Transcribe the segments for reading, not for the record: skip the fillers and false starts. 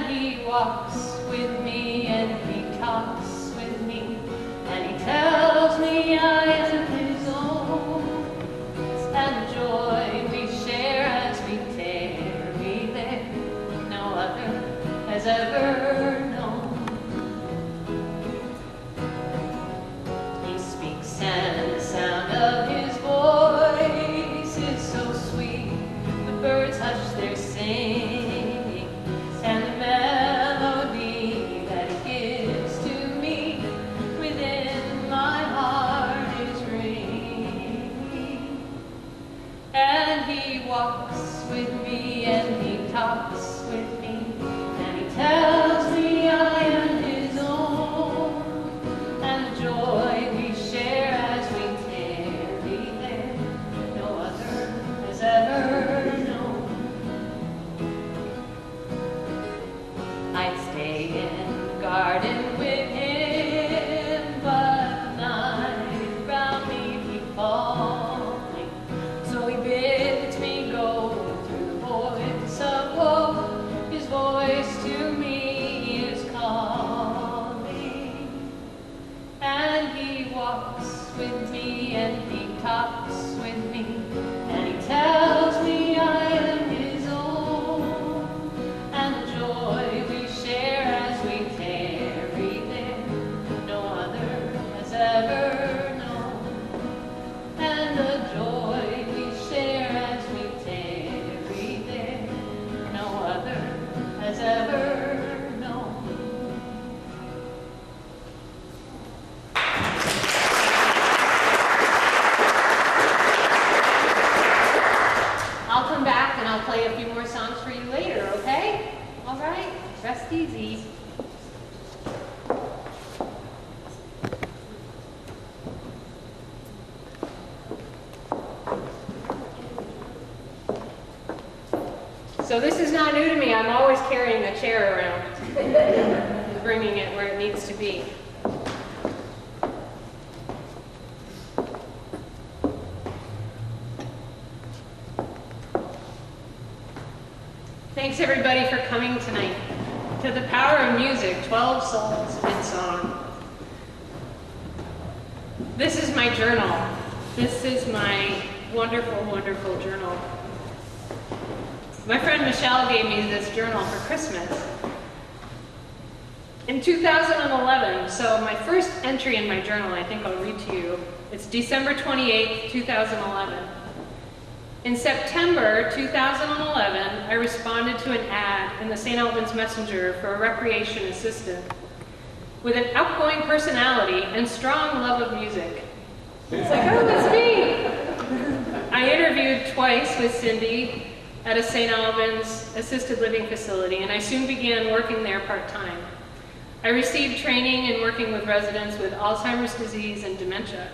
And he walks with me and he talks with me and he tells me I am his own. And the joy we share as we tarry there, no other has ever known. He speaks and the sound of his voice is so sweet. The birds hush their singing, and the melody that he gives to me within my heart is ringing. And he walks with me and he talks with me and he tells me I am his own. And the joy we share as we tarry there, no other has ever known. I'd stay in the garden with him, but night around me keep falling. So he bids me go through the voice of woe. His voice to me is calling. And he walks with me and he talks with me and he tells me I am his own. And the joy we share as we tarry there, no other has ever known. And the joy we share as we tarry there, no other has ever known. I'll come back and I'll play a few more songs for you later, okay? All right, rest easy. So this is not new to me. I'm always carrying a chair around and bringing it where it needs to be. Thanks everybody for coming tonight to the Power of Music, 12 Souls in Song. This is my journal. This is my wonderful, wonderful journal. My friend Michelle gave me this journal for Christmas in 2011. So my first entry in my journal, I think I'll read to you. It's December 28th, 2011. In September 2011, I responded to an ad in the St. Albans Messenger for a recreation assistant with an outgoing personality and strong love of music. It's like, oh, that's me. I interviewed twice with Cindy at a St. Albans assisted living facility, and I soon began working there part-time. I received training in working with residents with Alzheimer's disease and dementia.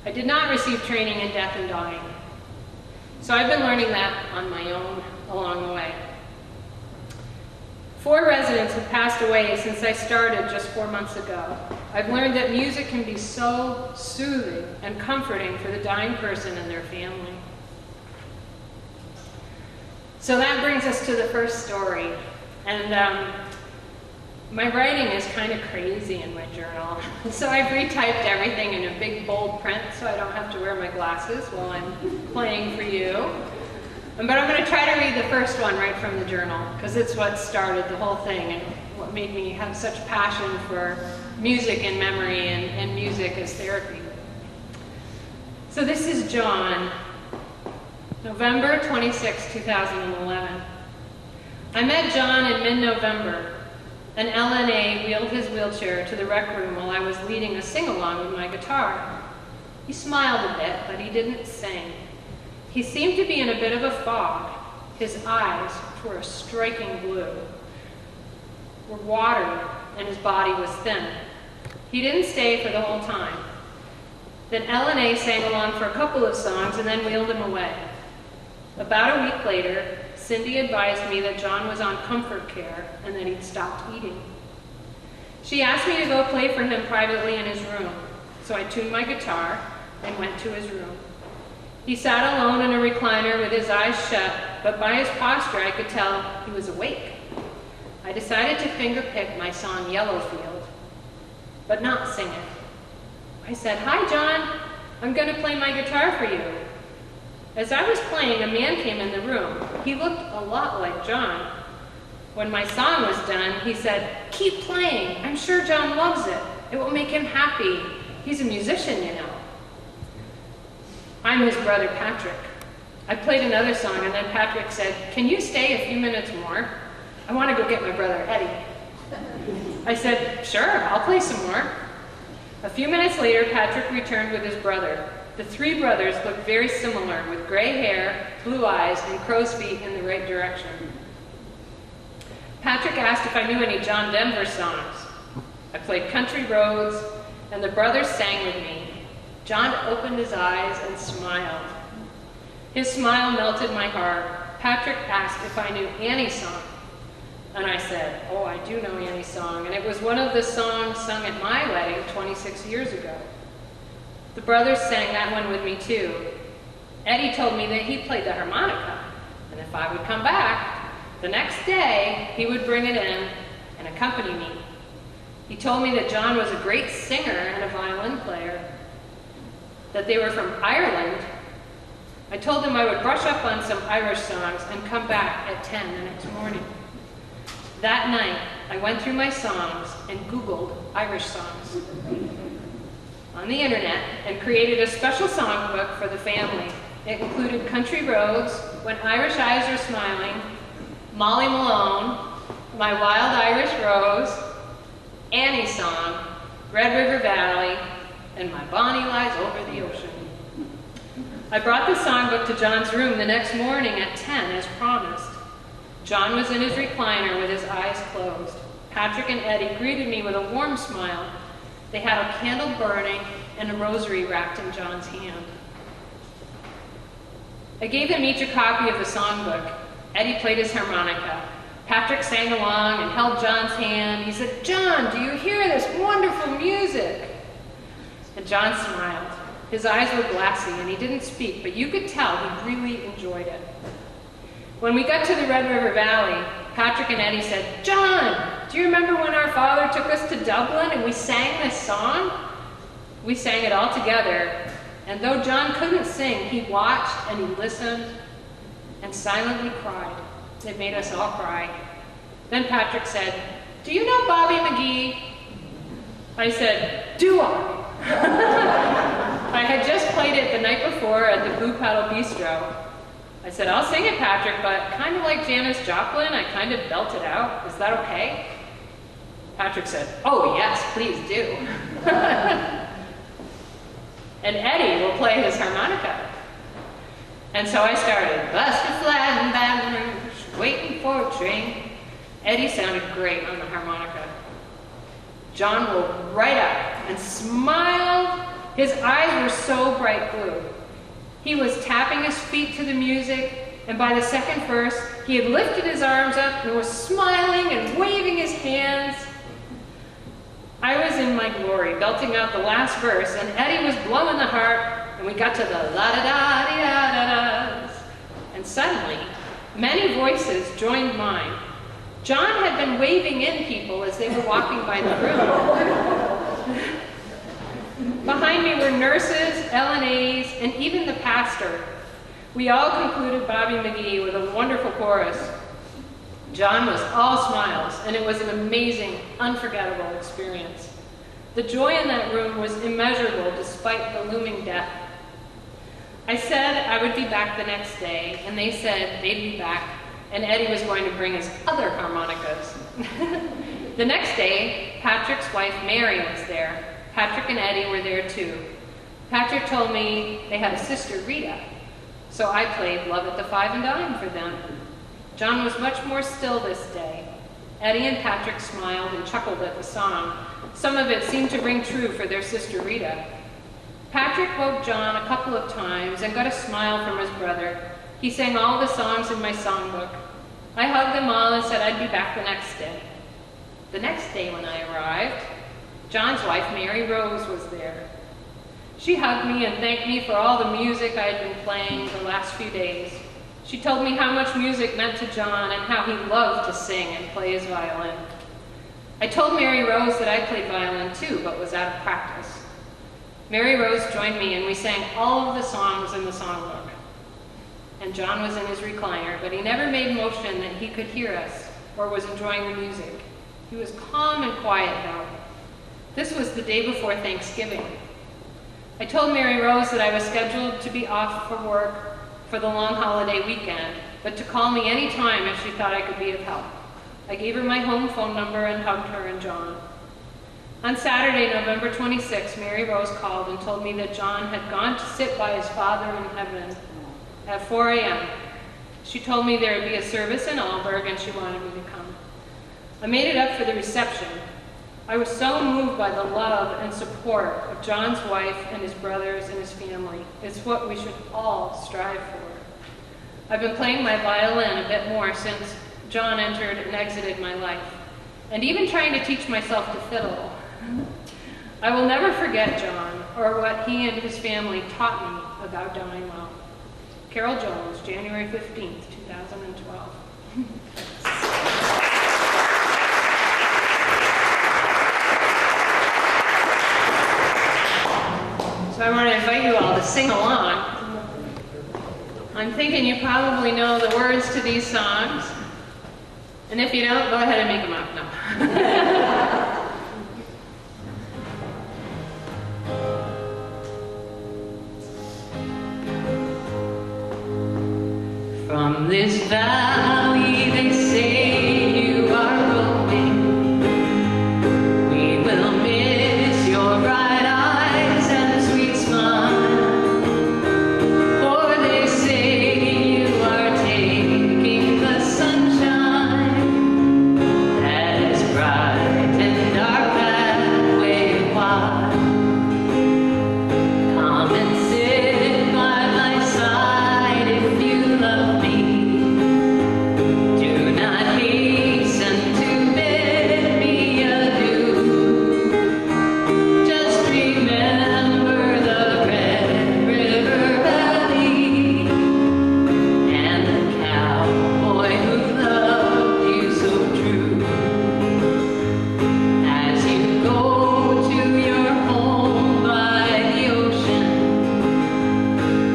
I did not receive training in death and dying. So I've been learning that on my own along the way. 4 residents have passed away since I started just 4 months ago. I've learned that music can be so soothing and comforting for the dying person and their family. So that brings us to the first story. And my writing is kind of crazy in my journal. So I've retyped everything in a big bold print so I don't have to wear my glasses while I'm playing for you. But I'm going to try to read the first one right from the journal, because it's what started the whole thing and what made me have such passion for music and memory and music as therapy. So this is John, November 26, 2011. I met John in mid-November. An LNA wheeled his wheelchair to the rec room while I was leading a sing-along with my guitar. He smiled a bit, but he didn't sing. He seemed to be in a bit of a fog. His eyes, which were a striking blue, were watery, and his body was thin. He didn't stay for the whole time. Then LNA sang along for a couple of songs and then wheeled him away. About a week later, Cindy advised me that John was on comfort care and that he'd stopped eating. She asked me to go play for him privately in his room, so I tuned my guitar and went to his room. He sat alone in a recliner with his eyes shut, but by his posture I could tell he was awake. I decided to fingerpick my song Yellowfield, but not sing it. I said, "Hi, John, I'm going to play my guitar for you." As I was playing, a man came in the room. He looked a lot like John. When my song was done, he said, "Keep playing. I'm sure John loves it. It will make him happy. He's a musician, you know." I'm his brother, Patrick. I played another song, and then Patrick said, "Can you stay a few minutes more? I want to go get my brother, Eddie." I said, "Sure, I'll play some more." A few minutes later, Patrick returned with his brother. The three brothers looked very similar, with gray hair, blue eyes, and crow's feet in the right direction. Patrick asked if I knew any John Denver songs. I played Country Roads, and the brothers sang with me. John opened his eyes and smiled. His smile melted my heart. Patrick asked if I knew Annie's song. And I said, "Oh, I do know Annie's song," and it was one of the songs sung at my wedding 26 years ago. The brothers sang that one with me too. Eddie told me that he played the harmonica, and if I would come back, the next day he would bring it in and accompany me. He told me that John was a great singer and a violin player, that they were from Ireland. I told him I would brush up on some Irish songs and come back at 10 the next morning. That night, I went through my songs and Googled Irish songs on the internet and created a special songbook for the family. It included Country Roads, When Irish Eyes Are Smiling, Molly Malone, My Wild Irish Rose, Annie's Song, Red River Valley, and My Bonnie Lies Over the Ocean. I brought the songbook to John's room the next morning at 10 as promised. John was in his recliner with his eyes closed. Patrick and Eddie greeted me with a warm smile. They had a candle burning and a rosary wrapped in John's hand. I gave them each a copy of the songbook. Eddie played his harmonica. Patrick sang along and held John's hand. He said, "John, do you hear this wonderful music?" And John smiled. His eyes were glassy and he didn't speak, but you could tell he really enjoyed it. When we got to the Red River Valley, Patrick and Eddie said, "John, do you remember when our father took us to Dublin and we sang this song?" We sang it all together, and though John couldn't sing, he watched and he listened and silently cried. It made us all cry. Then Patrick said, "Do you know Bobby McGee?" I said, "Do I?" I had just played it the night before at the Blue Paddle Bistro. I said, "I'll sing it, Patrick, but kind of like Janis Joplin, I kind of belt it out. Is that okay?" Patrick said, "Oh yes, please do." And Eddie will play his harmonica. And so I started, "Buster flat in Baton Rouge, waiting for a train." Eddie sounded great on the harmonica. John woke right up and smiled. His eyes were so bright blue. He was tapping his feet to the music, and by the second verse, he had lifted his arms up and was smiling and waving his hands. I was in my glory, belting out the last verse, and Eddie was blowing the harp, and we got to the la-da-da-dee-da-da-das. And suddenly, many voices joined mine. John had been waving in people as they were walking by the room. Behind me were nurses, LNAs, and even the pastor. We all concluded Bobby McGee with a wonderful chorus. John was all smiles, and it was an amazing, unforgettable experience. The joy in that room was immeasurable despite the looming death. I said I would be back the next day, and they said they'd be back, and Eddie was going to bring his other harmonicas. The next day, Patrick's wife Mary was there. Patrick and Eddie were there too. Patrick told me they had a sister, Rita, so I played Love at the Five and Dime for them. John was much more still this day. Eddie and Patrick smiled and chuckled at the song. Some of it seemed to ring true for their sister, Rita. Patrick woke John a couple of times and got a smile from his brother. He sang all the songs in my songbook. I hugged them all and said I'd be back the next day. The next day when I arrived, John's wife, Mary Rose, was there. She hugged me and thanked me for all the music I had been playing the last few days. She told me how much music meant to John and how he loved to sing and play his violin. I told Mary Rose that I played violin too, but was out of practice. Mary Rose joined me and we sang all of the songs in the songbook. And John was in his recliner, but he never made motion that he could hear us or was enjoying the music. He was calm and quiet though. This was the day before Thanksgiving. I told Mary Rose that I was scheduled to be off for work for the long holiday weekend, but to call me any time if she thought I could be of help. I gave her my home phone number and hugged her and John. On Saturday, November 26, Mary Rose called and told me that John had gone to sit by his Father in heaven at 4 a.m. She told me there would be a service in Alberg and she wanted me to come. I made it up for the reception. I was so moved by the love and support of John's wife and his brothers and his family. It's what we should all strive for. I've been playing my violin a bit more since John entered and exited my life, and even trying to teach myself to fiddle. I will never forget John or what he and his family taught me about dying well. Carol Jones, January 15th, 2012. So I want to invite you all to sing along. I'm thinking you probably know the words to these songs. And if you don't, go ahead and make them up. No. From this valley they say you are rolling. We will miss your bright eyes and sweet smile. For they say you are taking the sunshine that has brightened our pathway wide. Come and sit by my side if you love me. Do not hasten to bid me adieu. Just remember the Red River Valley and the cowboy who loved you so true. As you go to your home by the ocean,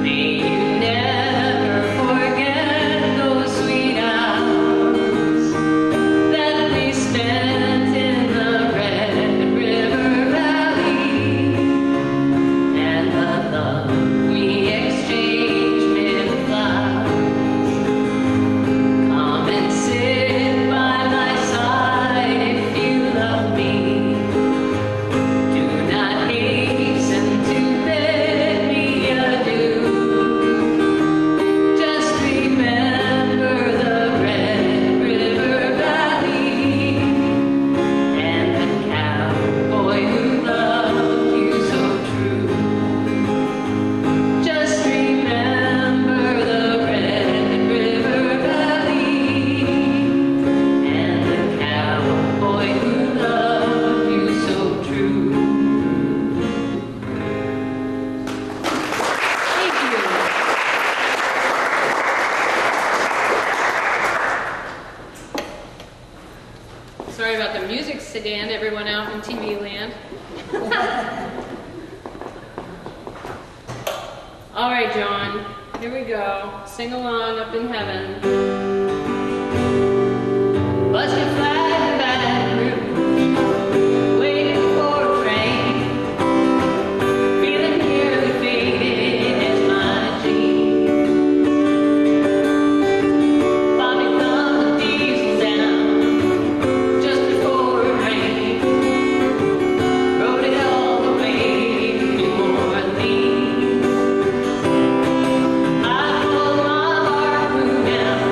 may you never forget those sweet hours that we spent in the Red River Valley and the love we exchanged mid flowers. Come and sit by my side if you love me. Do not hasten to bid me adieu. Just remember the Red River Valley and the cowboy who loved you so true. Just remember the Red River Valley and the cowboy who loved you so true. Thank you. Sorry about the music sedan, everyone out in TV land. All right, John, here we go. Sing along up in heaven. Busted flag in Baton Rouge, waiting for a train. Feeling nearly faded as my jeans. Bobby thumbed the diesel down just before it rained. Rode it all the way to New Orleans. I pulled my harpoon out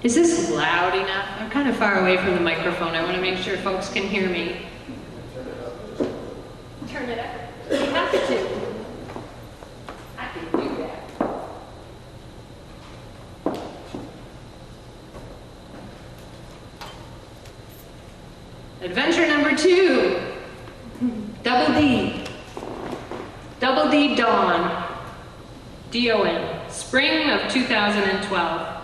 Is this loud enough? I'm kind of far away from the microphone. I want to make sure folks can hear me. Turn it up. You have to. I can do that. Adventure number 2. Double D. Double D Dawn. D-O-N. Spring of 2012.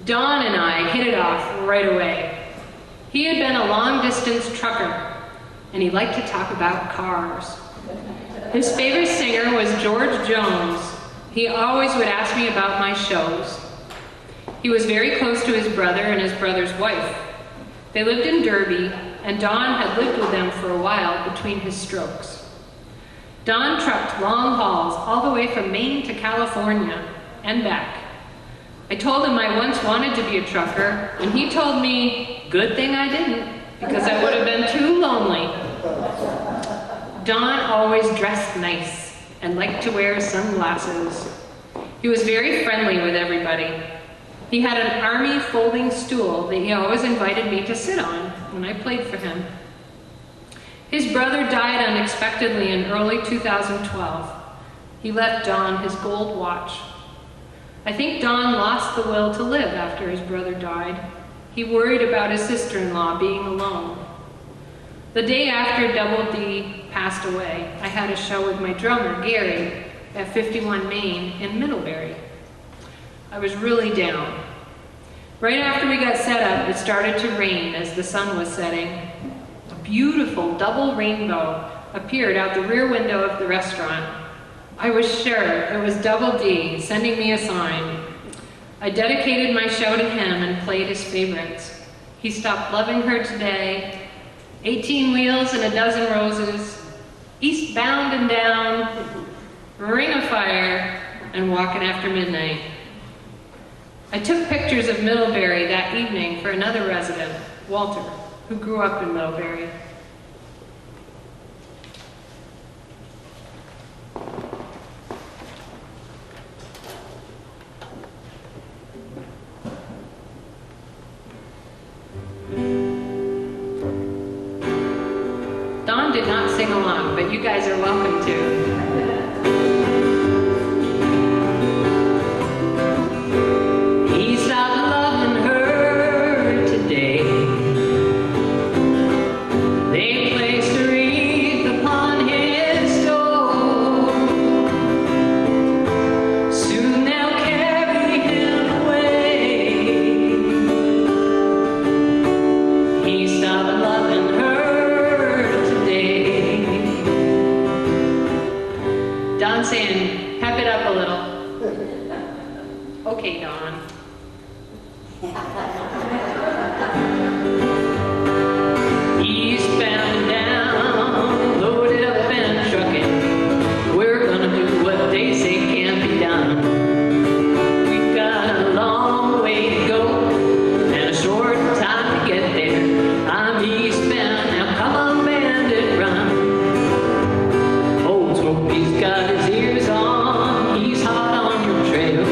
Don and I hit it off right away. He had been a long-distance trucker, and he liked to talk about cars. His favorite singer was George Jones. He always would ask me about my shows. He was very close to his brother and his brother's wife. They lived in Derby, and Don had lived with them for a while between his strokes. Don trucked long hauls all the way from Maine to California and back. I told him I once wanted to be a trucker, and he told me, good thing I didn't, because I would have been too lonely. Don always dressed nice and liked to wear sunglasses. He was very friendly with everybody. He had an army folding stool that he always invited me to sit on when I played for him. His brother died unexpectedly in early 2012. He left Don his gold watch. I think Don lost the will to live after his brother died. He worried about his sister-in-law being alone. The day after Double D passed away, I had a show with my drummer, Gary, at 51 Main in Middlebury. I was really down. Right after we got set up, it started to rain as the sun was setting. A beautiful double rainbow appeared out the rear window of the restaurant. I was sure it was Double D sending me a sign. I dedicated my show to him and played his favorites. He stopped loving her today, 18 wheels and a dozen roses, eastbound and down, ring of fire, and walking after midnight. I took pictures of Middlebury that evening for another resident, Walter, who grew up in Middlebury. Don did not sing along, but you guys are welcome to. He stopped loving her today. They placed a wreath upon his door. Soon they'll carry him away. He stopped loving her. Don saying, pep it up a little. Okay, Don. Eastbound down, loaded up and trucking. We're gonna do what they say can't be done. We've got a long way to go and a short time to get there. I'm eastbound, now come on, bandit, run. Old Smokey's got his ears on, he's hot on your trail.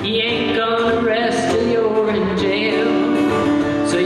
He ain't gonna rest till you're in jail. So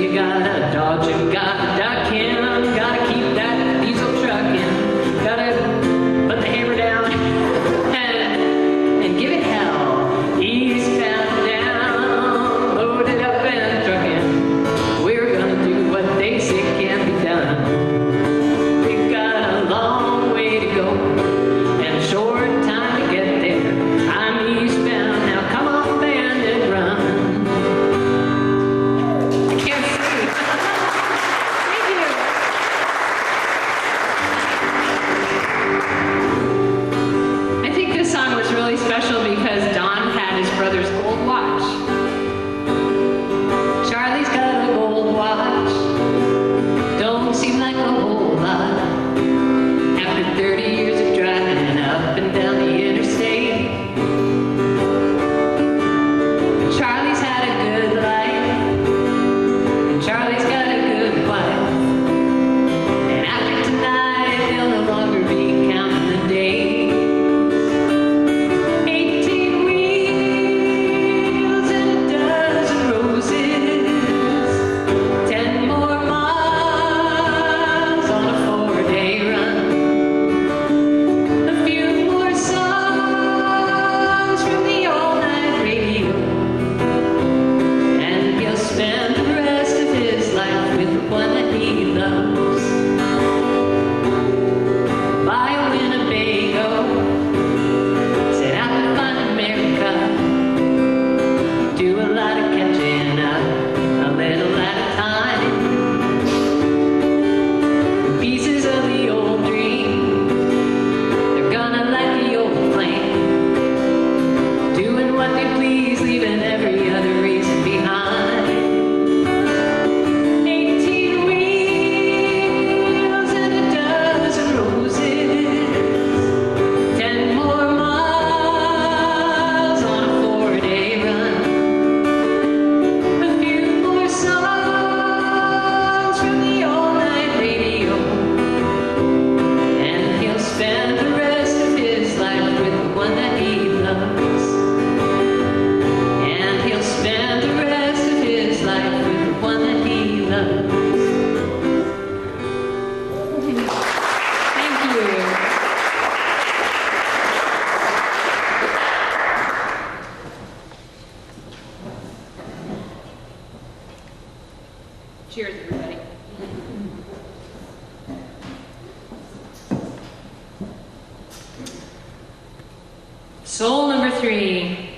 Soul number 3,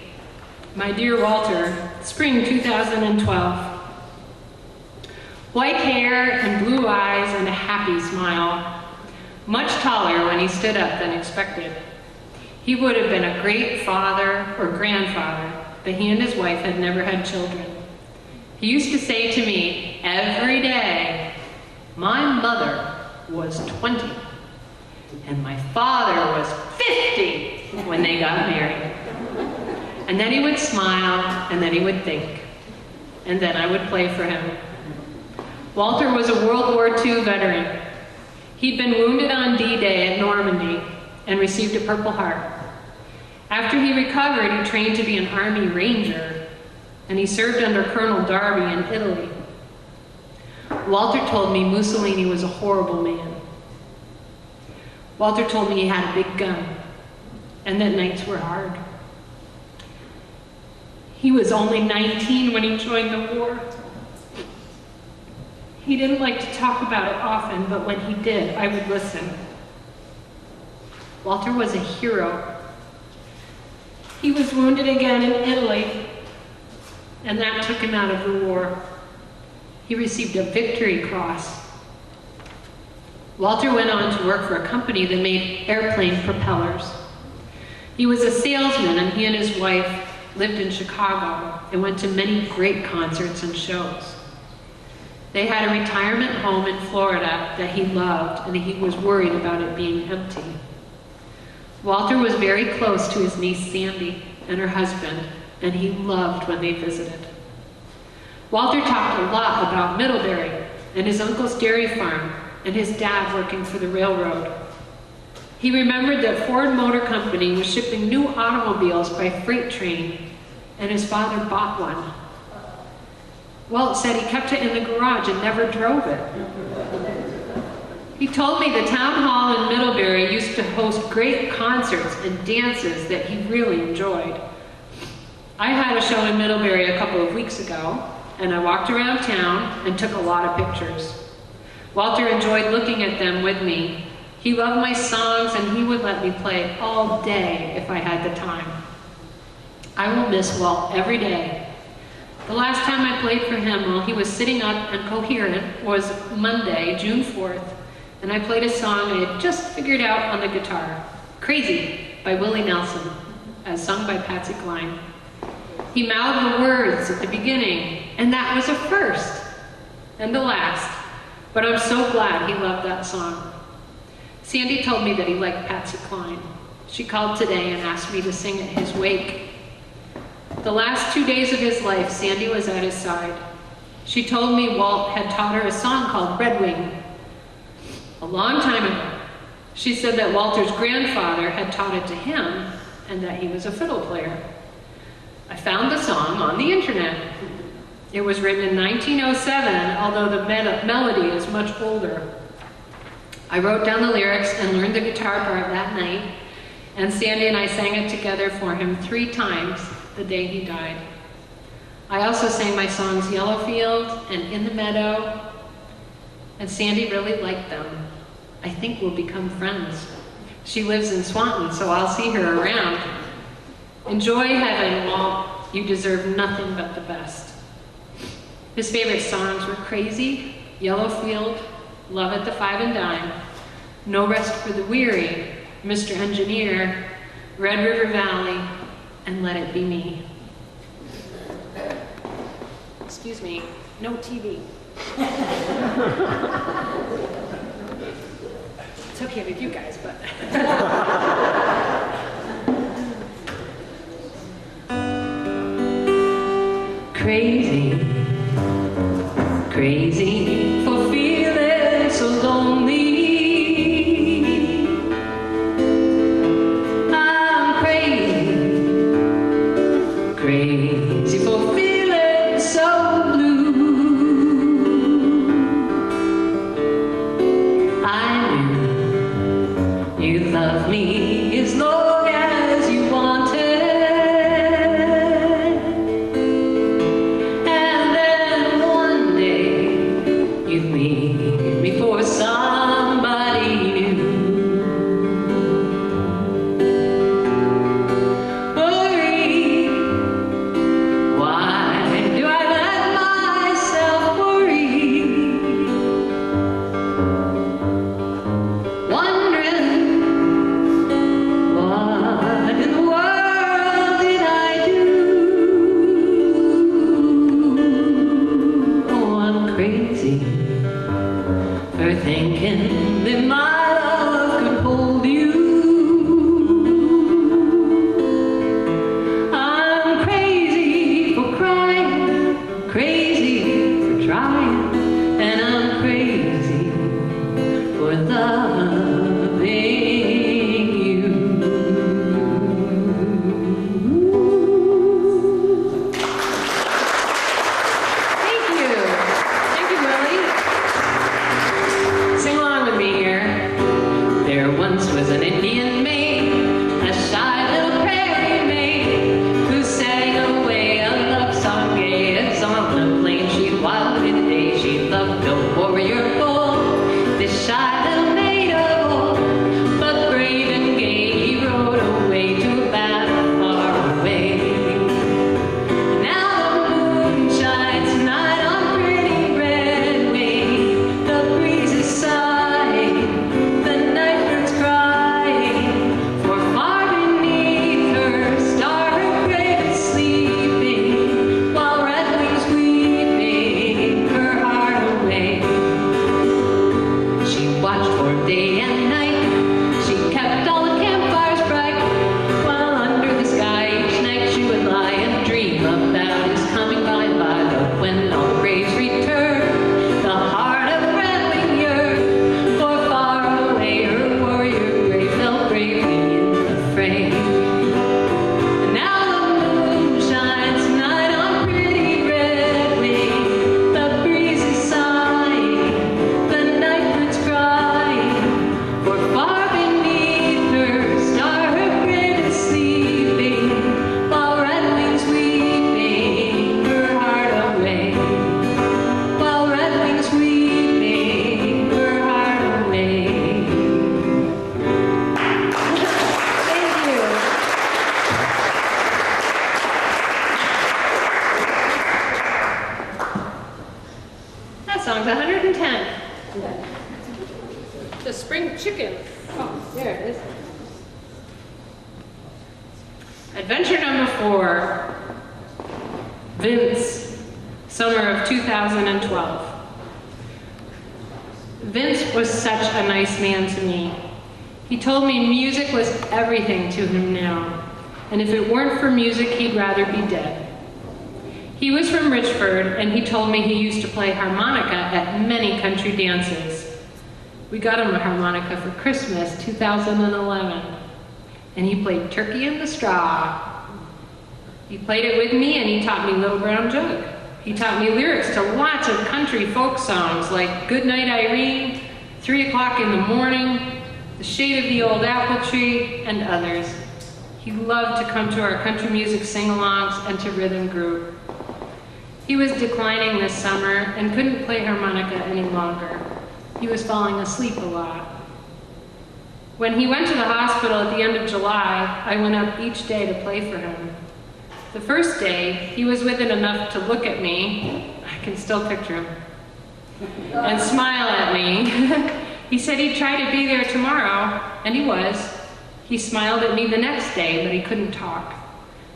my dear Walter, spring 2012. White hair and blue eyes and a happy smile. Much taller when he stood up than expected. He would have been a great father or grandfather, but he and his wife had never had children. He used to say to me every day, my mother was 20 and my father was 50 when they got married. And then he would smile, and then he would think, and then I would play for him. Walter was a World War II veteran. He'd been wounded on D-Day at Normandy and received a Purple Heart. After he recovered, he trained to be an Army Ranger, and he served under Colonel Darby in Italy. Walter told me Mussolini was a horrible man. Walter told me he had a big gun, and that nights were hard. He was only 19 when he joined the war. He didn't like to talk about it often, but when he did, I would listen. Walter was a hero. He was wounded again in Italy, and that took him out of the war. He received a Victory Cross. Walter went on to work for a company that made airplane propellers. He was a salesman, and he and his wife lived in Chicago and went to many great concerts and shows. They had a retirement home in Florida that he loved, and he was worried about it being empty. Walter was very close to his niece Sandy and her husband, and he loved when they visited. Walter talked a lot about Middlebury and his uncle's dairy farm and his dad working for the railroad. He remembered that Ford Motor Company was shipping new automobiles by freight train, and his father bought one. Walt said he kept it in the garage and never drove it. He told me the town hall in Middlebury used to host great concerts and dances that he really enjoyed. I had a show in Middlebury a couple of weeks ago, and I walked around town and took a lot of pictures. Walter enjoyed looking at them with me. He loved my songs, and he would let me play all day if I had the time. I will miss Walt every day. The last time I played for him while he was sitting up and coherent was Monday, June 4th, and I played a song I had just figured out on the guitar, Crazy by Willie Nelson, as sung by Patsy Cline. He mouthed the words at the beginning, and that was a first, and the last, but I'm so glad he loved that song. Sandy told me that he liked Patsy Cline. She called today and asked me to sing at his wake. The last 2 days of his life, Sandy was at his side. She told me Walt had taught her a song called Red Wing a long time ago. She said that Walter's grandfather had taught it to him and that he was a fiddle player. I found the song on the internet. It was written in 1907, although the melody is much older. I wrote down the lyrics and learned the guitar part that night, and Sandy and I sang it together for him 3 times the day he died. I also sang my songs Yellow Field and In the Meadow, and Sandy really liked them. I think we'll become friends. She lives in Swanton, so I'll see her around. Enjoy heaven, Walt. You deserve nothing but the best. His favorite songs were Crazy, Yellow Field, Love at the Five and Dime, No Rest for the Weary, Mr. Engineer, Red River Valley, and Let It Be Me. Excuse me, no TV. It's okay with you guys, but... Crazy, crazy for feeling so lonely. I'm crazy, crazy for feeling so blue. I knew you'd love me as long as you wanted. spring chicken. Oh, there it is. Adventure number 4, Vince, summer of 2012. Vince was such a nice man to me. He told me music was everything to him now, and if it weren't for music, he'd rather be dead. He was from Richford, and he told me he used to play harmonica at many country dances. We got him a harmonica for Christmas 2011, and he played Turkey in the Straw. He played it with me, and he taught me Little Brown Jug. He taught me lyrics to lots of country folk songs like Goodnight Irene, 3 o'clock in the morning, The Shade of the Old Apple Tree, and others. He loved to come to our country music sing-alongs and to rhythm group. He was declining this summer and couldn't play harmonica any longer. He was falling asleep a lot. When he went to the hospital at the end of July, I went up each day to play for him. The first day, he was with it enough to look at me, I can still picture him, and smile at me. He said he'd try to be there tomorrow, and he was. He smiled at me the next day, but he couldn't talk.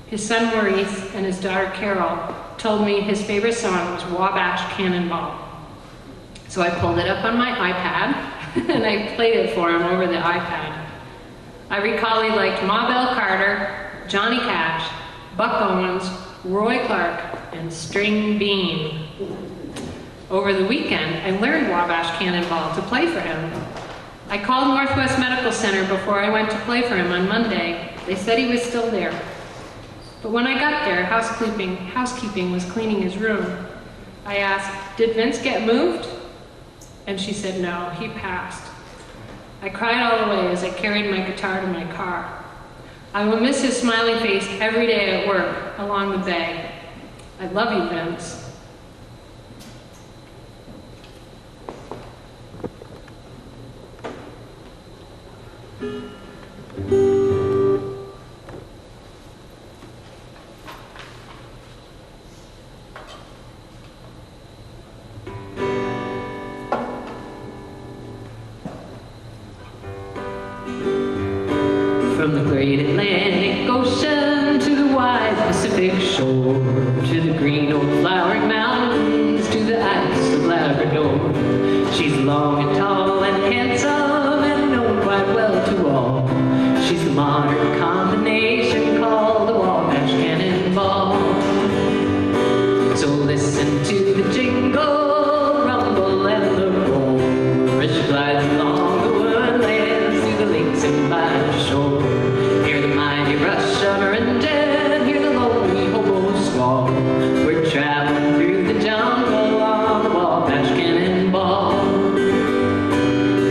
His son Maurice and his daughter Carol told me his favorite song was Wabash Cannonball. So I pulled it up on my iPad, and I played it for him over the iPad. I recall he liked Ma Bell Carter, Johnny Cash, Buck Owens, Roy Clark, and String Bean. Over the weekend, I learned Wabash Cannonball to play for him. I called Northwest Medical Center before I went to play for him on Monday. They said he was still there. But when I got there, housekeeping was cleaning his room. I asked, "Did Vince get moved?" And she said, "No, he passed." I cried all the way as I carried my guitar to my car. I will miss his smiley face every day at work along the bay. I love you, Vince. From the great Atlantic Ocean to the wide Pacific shore, to the green old flowering mountains, to the ice of Labrador. She's long and tall and handsome and known quite well to all. She's the modern combination called the Wabash Cannonball. So listen to the jingle, rumble and the roar as she glides along the woodlands through the lakes and by the shore. Hear the mighty rush of her engine, hear the lonely hobo squall. We're traveling through the jungle on the Wabash Cannonball.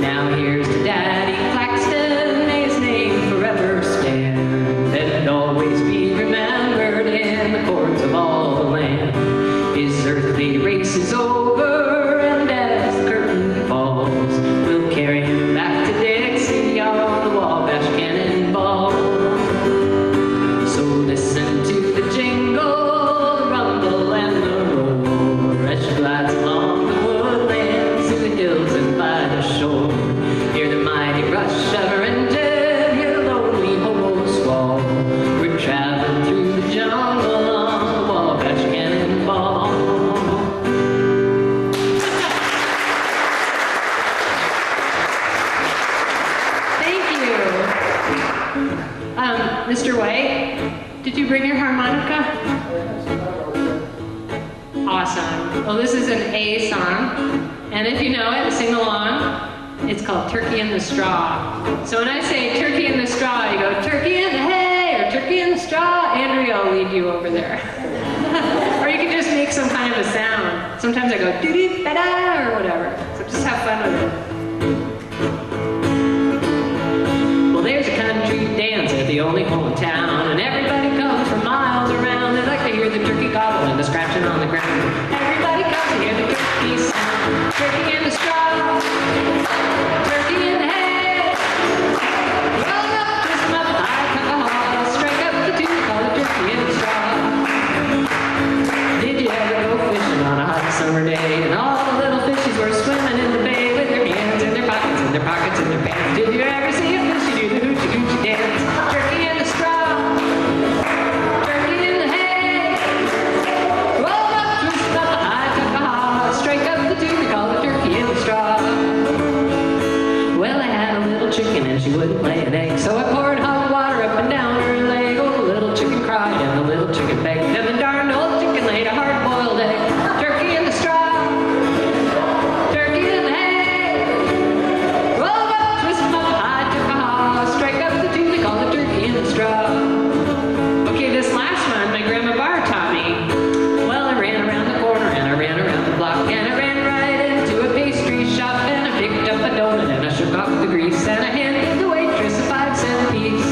Now here's to Daddy Claxton, may his name forever stand, and always be remembered in the courts of all the land. His earthly race is over, and as the curtain falls, we'll carry him back to Dixie on the Wabash Cannonball. So listen to the jingle, the rumble and the roar as she glides along the woodlands through the hills and by the shore. Hear the mighty rush of her engine, hear the lonely hobo squall. We're traveling through the jungle on the Wabash Cannonball. Thank you. Mr. White, did you bring your harmonica? Awesome. Well, this is an A song, and if you know it, sing along. It's called Turkey in the Straw. So when I say turkey in the straw, you go turkey in the hay or turkey in the straw. Andrea will lead you over there. Or you can just make some kind of a sound. Sometimes I go doo-doo-ba-da or whatever. So just have fun with it. Well, there's a country dancer, the only hole in town, and everybody comes from miles around. They like to hear the turkey gobble and the scratching on the ground. Everybody comes to hear the turkey sound. Turkey in the straw, turkey in the hay. Roll up, twist 'em up, high cut the haw, strike up the tune, call it turkey in the straw. Did you ever go fishing on a hot summer day, and all the little fishies were swimming in the bay with their hands in their pockets, in their pockets, in their little chicken baked, and the darn old chicken laid a hard-boiled egg. Turkey in the straw, turkey in the hay. Roll up, twist 'em up high, took a haw, strike up the tune, they call it turkey in the straw. Okay, this last one, my grandma Bar taught me. Well, I ran around the corner, and I ran around the block, and I ran right into a pastry shop, and I picked up a donut, and I shook off the grease, and I handed the waitress a 5-cent piece.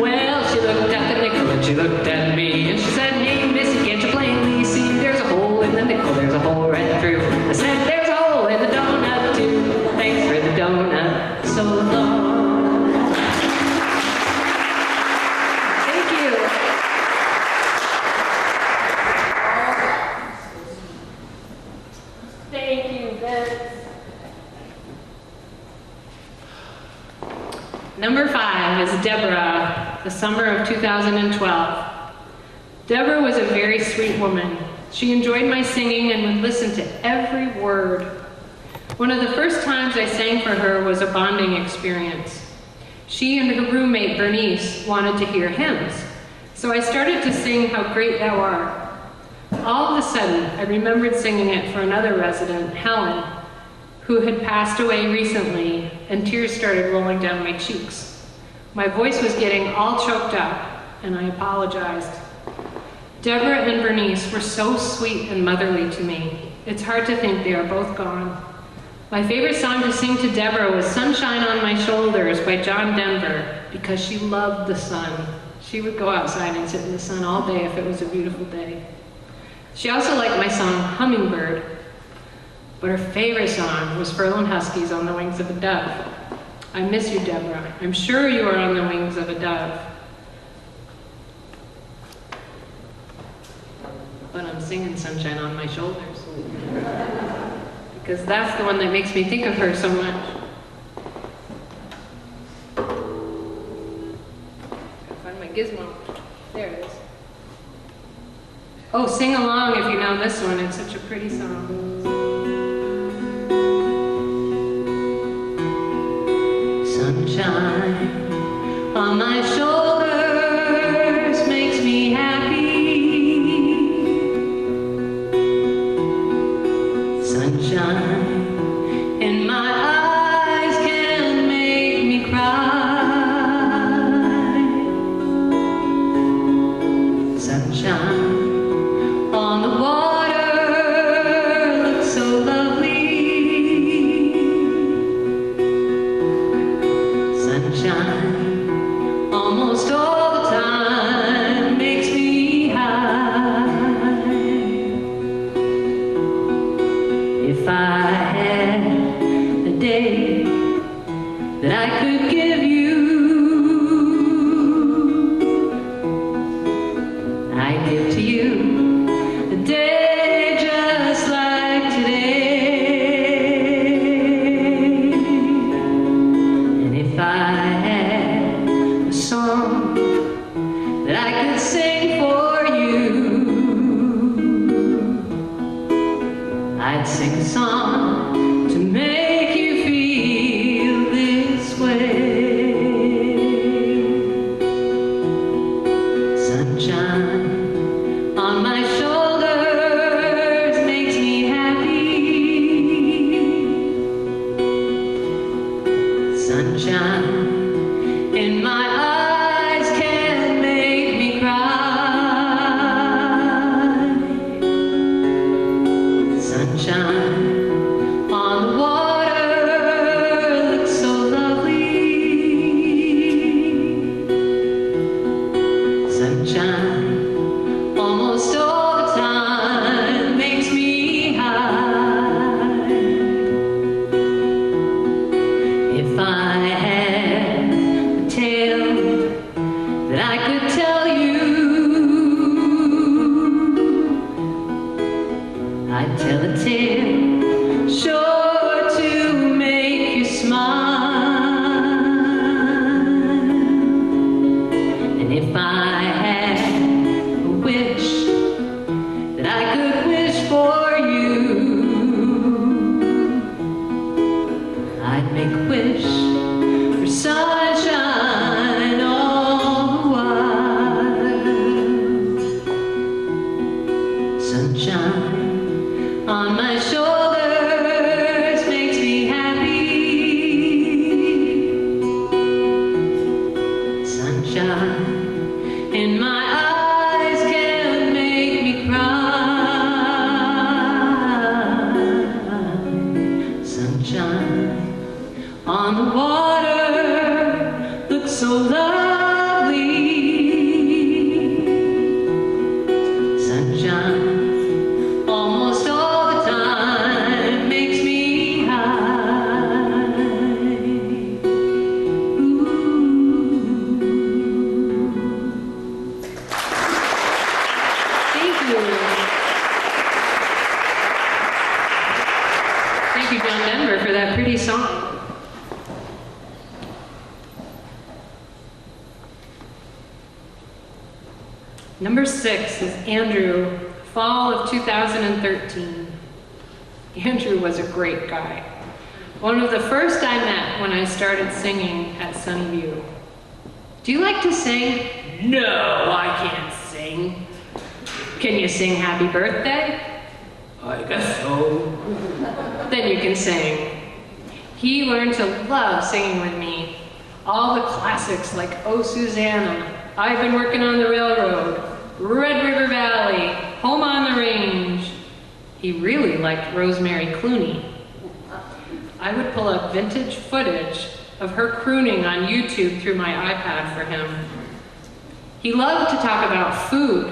Well, she looked at the nickel, and she looked at me, and she said, "Hey, missy, can't you plainly see there's a hole in the nickel, there's a hole right through?" I said, "There's a hole in the donut, too. Thanks for the donut, so long." Thank you. Thank you, Vince. Number 5 is Deborah, the summer of 2012. Deborah was a very sweet woman. She enjoyed my singing and would listen to every word. One of the first times I sang for her was a bonding experience. She and her roommate Bernice wanted to hear hymns, so I started to sing "How Great Thou Art." All of a sudden, I remembered singing it for another resident, Helen, who had passed away recently, and tears started rolling down my cheeks. My voice was getting all choked up, and I apologized. Deborah and Bernice were so sweet and motherly to me. It's hard to think they are both gone. My favorite song to sing to Deborah was "Sunshine on My Shoulders" by John Denver, because she loved the sun. She would go outside and sit in the sun all day if it was a beautiful day. She also liked my song "Hummingbird," but her favorite song was Furlong Huskies' "On the Wings of a Dove." I miss you, Deborah. I'm sure you are on the wings of a dove. But I'm singing "Sunshine on My Shoulders," because that's the one that makes me think of her so much. Gotta find my gizmo. There it is. Oh, sing along if you know this one. It's such a pretty song. Sunshine on my shoulders makes me happy. Sunshine in my eyes can make me cry. Sunshine on the water looks so lovely. Sunshine almost all the time makes me high. If I had a day that I could give you, I'd give to you a day just like today. And if I had a song that I could sing for you, I'd sing a song to make you feel this way. Sunshine on my shoulders makes me happy. Sunshine in my eyes can make me cry. Sunshine on the water looks so lovely. Sunshine almost all the time makes me high. If I had a tale that I could tell you, I'd tell a tale sure to make you smile. And if I had a wish that I could wish for you, I'd make a wish for sunshine all the while. sunshine in my eyes can make me cry. Sunshine on the water looks so lovely. Sunshine almost all the time makes me high. Ooh. Thank you. Thank you, John Denver, for that pretty song. Number 6 is Andrew, fall of 2013. Andrew was a great guy. One of the first I met when I started singing at Sunnyview. Do you like to sing? No, I can't sing. Can you sing Happy Birthday? I guess so. Then you can sing. He learned to love singing with me. All the classics like Oh Susanna, I've Been Working on the Railroad, Red River Valley, Home on the Range. He really liked Rosemary Clooney. I would pull up vintage footage of her crooning on YouTube through my iPad for him. He loved to talk about food.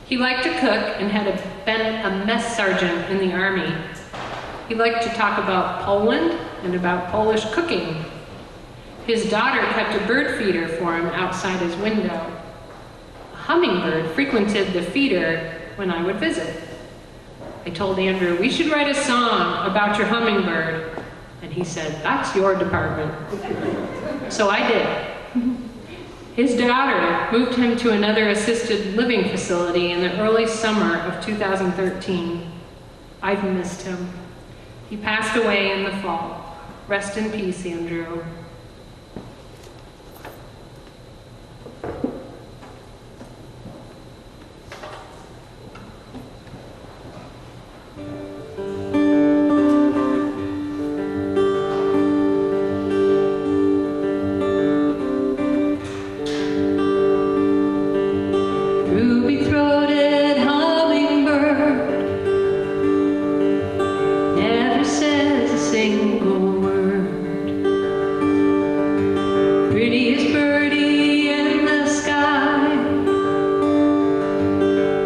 He liked to cook and had been a mess sergeant in the army. He liked to talk about Poland and about Polish cooking. His daughter kept a bird feeder for him outside his window. A hummingbird frequented the feeder when I would visit. I told Andrew, we should write a song about your hummingbird. And he said, that's your department. So I did. His daughter moved him to another assisted living facility in the early summer of 2013. I've missed him. He passed away in the fall. Rest in peace, Andrew. Ruby-throated hummingbird never says a single word. Prettiest birdie in the sky,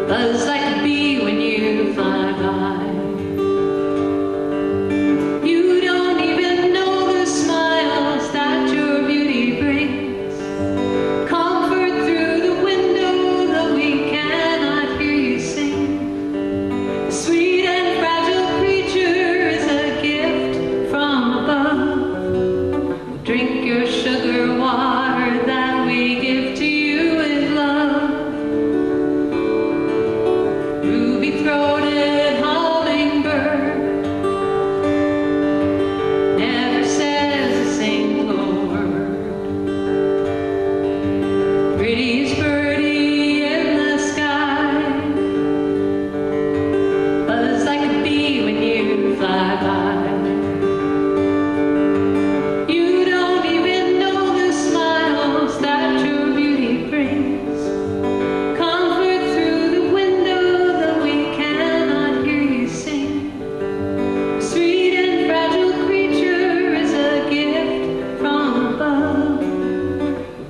buzz like a bee when you fly by. You don't even know the smiles that your beauty brings. Comfort through the window, though we cannot hear you sing. A sweet and fragile creature is a gift from above. Drink your sugar water that we give to you with love. Ruby-throated hummingbird never says a single word. Prettiest birdie in the sky, buzz like a bee when you fly by. You don't even know the smiles that your beauty brings. Comfort through the window, though we cannot hear you sing. A sweet and fragile creature is a gift from above.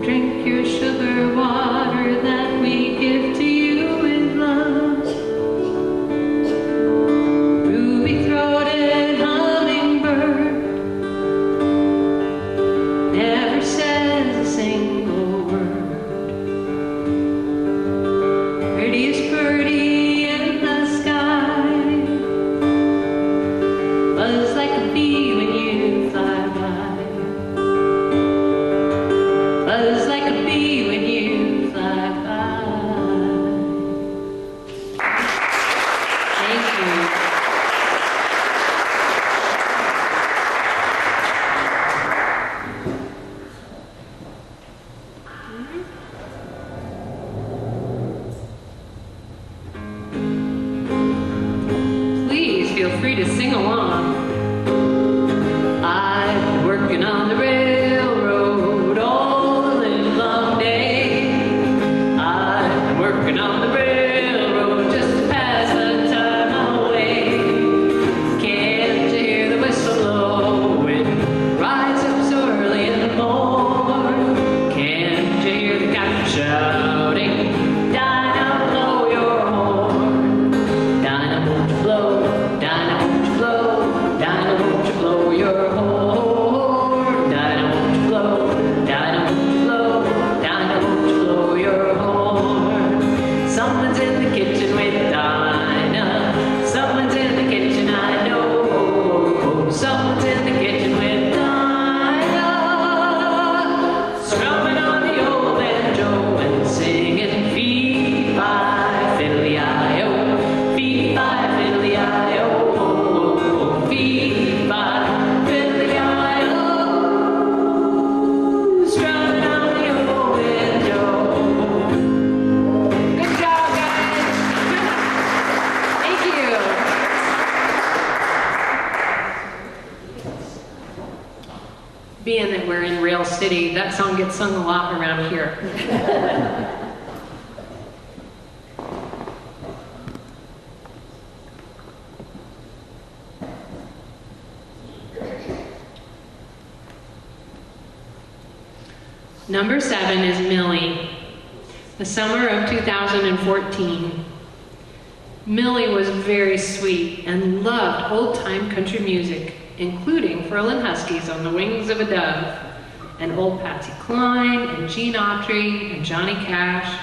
Drink your sugar water that we give to you with love. Ruby-throated hummingbird never says a single word. Prettiest birdie in the sky, buzz like a bee when you fly by. Buzz like a bee when you fly by. Thank you. Please feel free to sing along. I've been working on the railroad all the livelong day. City. That song gets sung a lot around here. Number 7 is Millie. The summer of 2014. Millie was very sweet and loved old-time country music, including Ferlin Huskies on the Wings of a Dove, and old Patsy Cline, and Gene Autry, and Johnny Cash.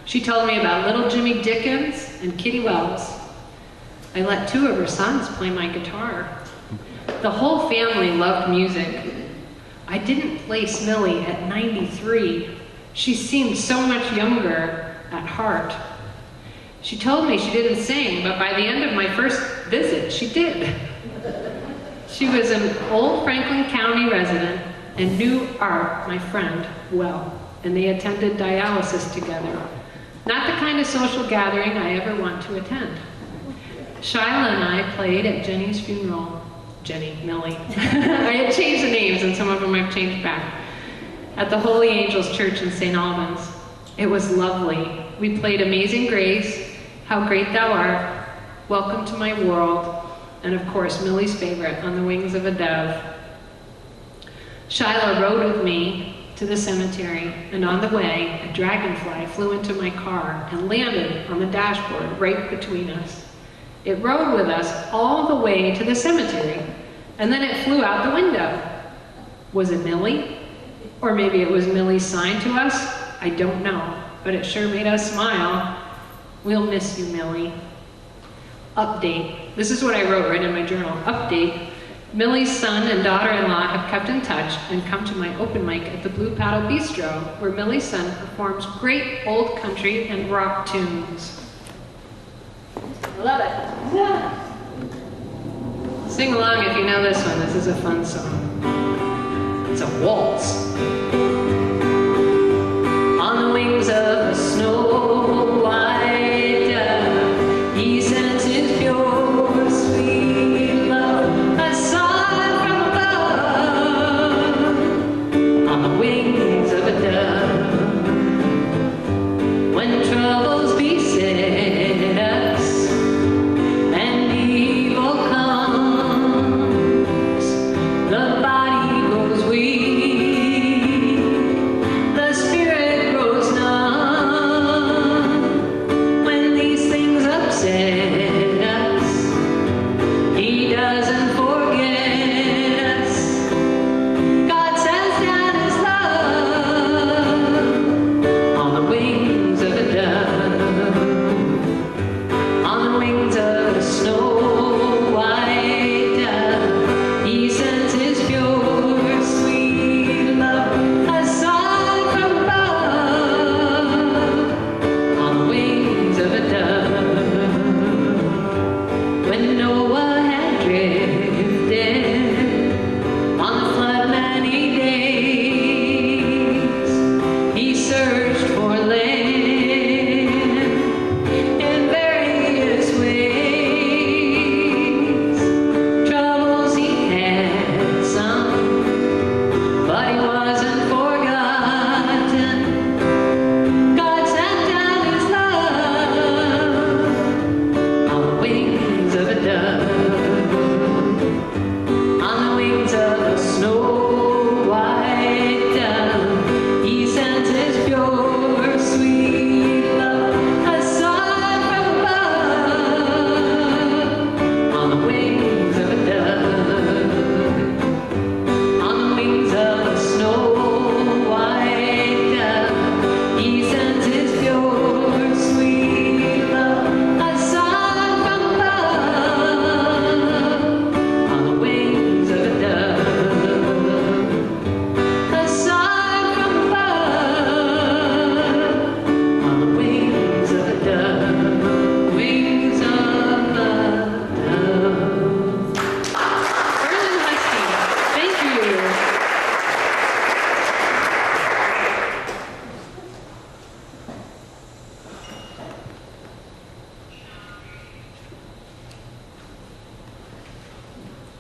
She told me about little Jimmy Dickens and Kitty Wells. I let 2 of her sons play my guitar. The whole family loved music. I didn't place Millie at 93. She seemed so much younger at heart. She told me she didn't sing, but by the end of my first visit, she did. She was an old Franklin County resident and knew Art, my friend, well, and they attended dialysis together. Not the kind of social gathering I ever want to attend. Shyla and I played at Jenny's funeral. Jenny, Millie. I had changed the names and some of them I've changed back. At the Holy Angels Church in St. Albans. It was lovely. We played Amazing Grace, How Great Thou Art, Welcome to My World, and of course Millie's favorite, On the Wings of a Dove. Shyla rode with me to the cemetery, and on the way, a dragonfly flew into my car and landed on the dashboard right between us. It rode with us all the way to the cemetery, and then it flew out the window. Was it Millie? Or maybe it was Millie's sign to us? I don't know, but it sure made us smile. We'll miss you, Millie. Update. This is what I wrote right in my journal. Update. Millie's son and daughter-in-law have kept in touch and come to my open mic at the Blue Paddle Bistro, where Millie's son performs great old country and rock tunes. I love it. Yeah. Sing along if you know this one. This is a fun song. It's a waltz. On the wings of a snow white dove, he sends his pure sweet love, a sign from above. On the wings of a dove, when troubles beset us and evil comes, the body grows weak, the spirit grows numb. When these things upset us, he doesn't forget us. God sends down his love on the wings of a dove, on the wings of a snow white dove. He sends his pure sweet love, a sign from above, on the wings of a dove. When Noah had drifted on the flood many days, he searched for land in various ways. Troubles he had some, but he wasn't forgotten. God sent down his love on the wings of a dove, on the wings of a snow white dove. He sends his pure sweet love, a sign from above, on the wings of a dove, on the wings of a snow white dove. He sends his pure sweet love, a sign from above, on the wings of a dove, a sign from above, on the wings of a dove, wings of a dove. Ferlin Husky, thank you.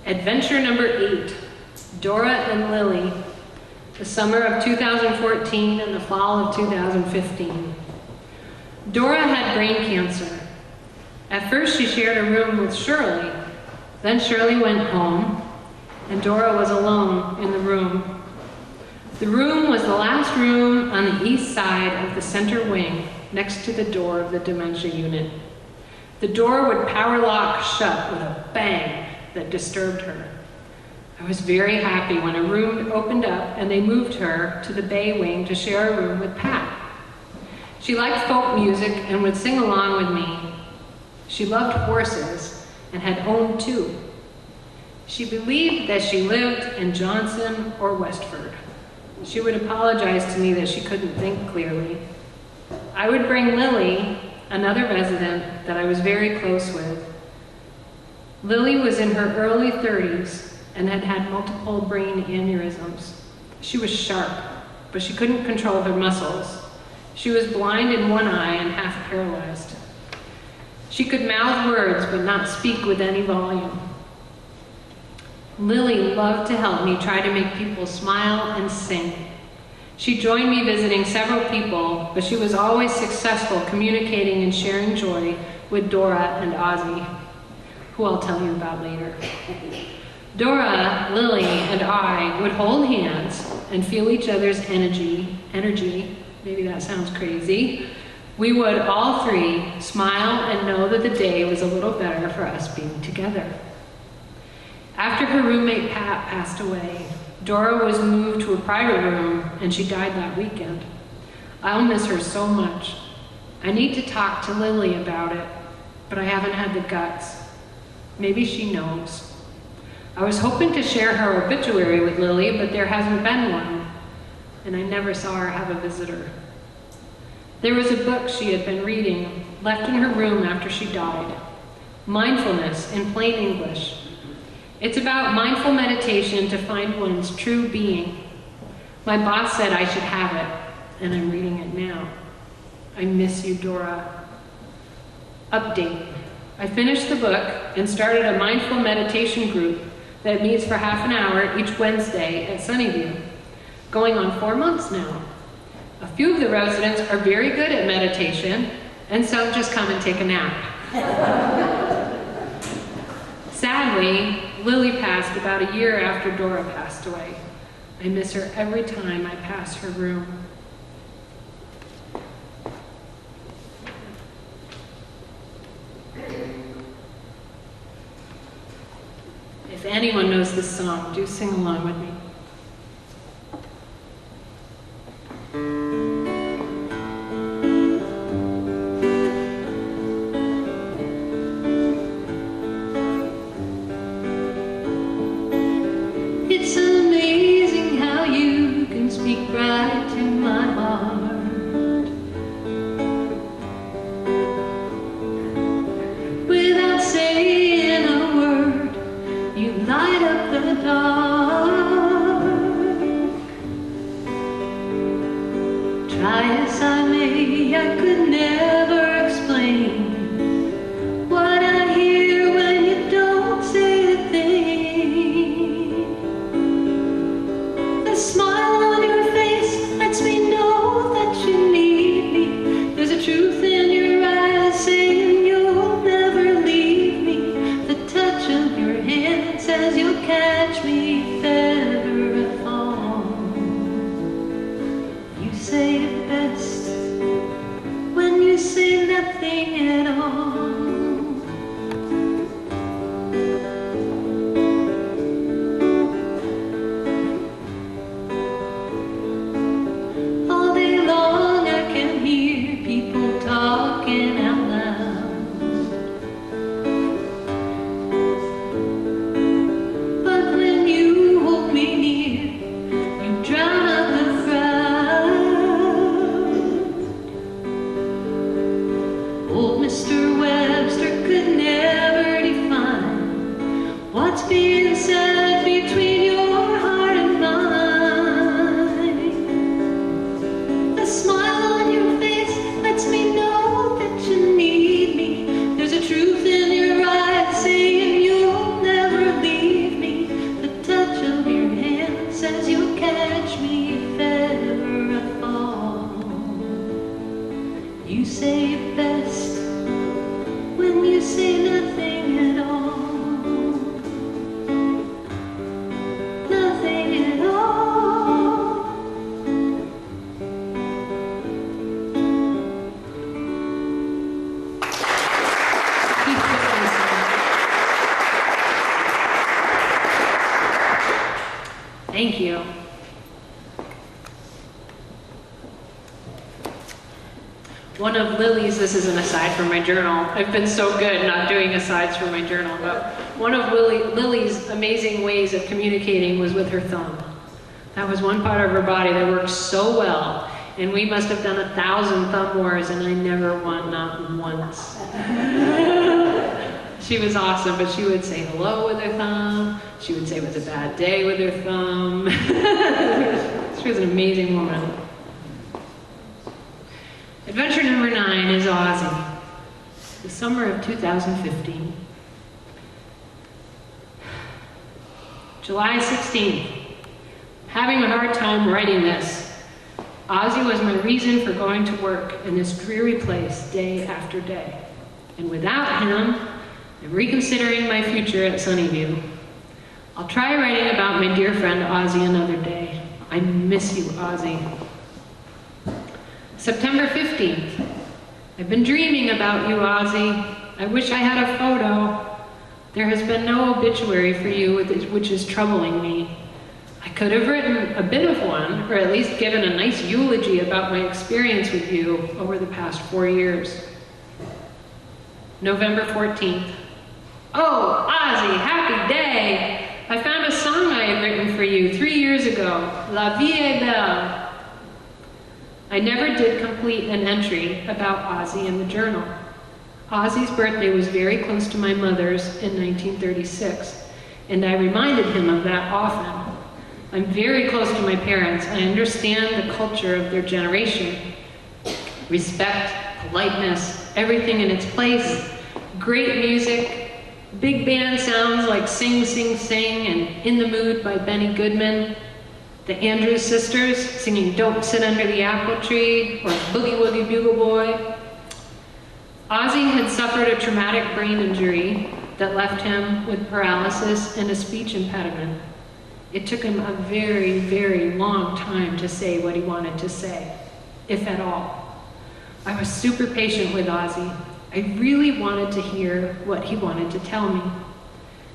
Adventure number 8, Dora and Lily. the summer of 2014 and the fall of 2015. Dora had brain cancer. At first she shared a room with Shirley. Then Shirley went home, and Dora was alone in the room. The room was the last room on the east side of the center wing, next to the door of the dementia unit. The door would power lock shut with a bang that disturbed her. I was very happy when a room opened up and they moved her to the bay wing to share a room with Pat. She liked folk music and would sing along with me. She loved horses and had owned two. She believed that she lived in Johnson or Westford. She would apologize to me that she couldn't think clearly. I would bring Lily, another resident that I was very close with. Lily was in her early 30s and had had multiple brain aneurysms. She was sharp, but she couldn't control her muscles. She was blind in one eye and half paralyzed. She could mouth words but not speak with any volume. Lily loved to help me try to make people smile and sing. She joined me visiting several people, but she was always successful communicating and sharing joy with Dora and Ozzy, who I'll tell you about later. Dora, Lily, and I would hold hands and feel each other's energy, maybe that sounds crazy. We would all three smile and know that the day was a little better for us being together. After her roommate Pat passed away, Dora was moved to a private room and she died that weekend. I'll miss her so much. I need to talk to Lily about it, but I haven't had the guts. Maybe she knows. I was hoping to share her obituary with Lily, but there hasn't been one, and I never saw her have a visitor. There was a book she had been reading, left in her room after she died. Mindfulness in plain English. It's about mindful meditation to find one's true being. My boss said I should have it, and I'm reading it now. I miss you, Dora. Update. I finished the book and started a mindful meditation group that meets for half an hour each Wednesday at Sunnyview, going on 4 months now. A few of the residents are very good at meditation, and some just come and take a nap. Sadly, Lily passed about a year after Dora passed away. I miss her every time I pass her room. If anyone knows this song, do sing along with me. It's amazing how you can speak right to my heart without saying a word. You light up the dark. Try as I may, I could never explain what I hear when you don't say a thing. The smile on your face lets me know that you need me. There's a truth in your eyes saying you'll never leave me. The touch of your hand says you'll catch me if ever I fall. You say it best when you say nothing at all. All day long I can hear people talking out loud, but when you hold me near, you drown out the crowd. Old Mr. Webster could never define what's being said between your heart and mine. The smile on your face lets me know that you need me. There's a truth in your eyes saying you'll never leave me. The touch of your hand says you'll catch me You say it best when you say nothing at all. Nothing at all. Keep listening. Thank you. One of Lily's, this is an aside from my journal. I've been so good not doing asides for my journal, but one of Lily's amazing ways of communicating was with her thumb. That was one part of her body that worked so well, and we must have done 1,000 thumb wars, and I never won, not once. She was awesome, but she would say hello with her thumb. She would say it was a bad day with her thumb. She was an amazing woman. Adventure number 9 is Ozzy. The summer of 2015. July 16th. Having a hard time writing this. Ozzy was my reason for going to work in this dreary place day after day. And without him, I'm reconsidering my future at Sunnyview. I'll try writing about my dear friend Ozzy another day. I miss you, Ozzy. September 15th. I've been dreaming about you, Ozzy. I wish I had a photo. There has been no obituary for you, which is troubling me. I could have written a bit of one, or at least given a nice eulogy about my experience with you over the past 4 years. November 14th. Oh, Ozzy, happy day! I found a song I had written for you 3 years ago, La Vie est Belle. I never did complete an entry about Ozzy in the journal. Ozzy's birthday was very close to my mother's in 1936, and I reminded him of that often. I'm very close to my parents. I understand the culture of their generation. Respect, politeness, everything in its place, great music, big band sounds like Sing, Sing, Sing and In the Mood by Benny Goodman, the Andrews Sisters singing Don't Sit Under the Apple Tree or Boogie Woogie Bugle Boy. Ozzy had suffered a traumatic brain injury that left him with paralysis and a speech impediment. It took him a very, very long time to say what he wanted to say, if at all. I was super patient with Ozzy. I really wanted to hear what he wanted to tell me.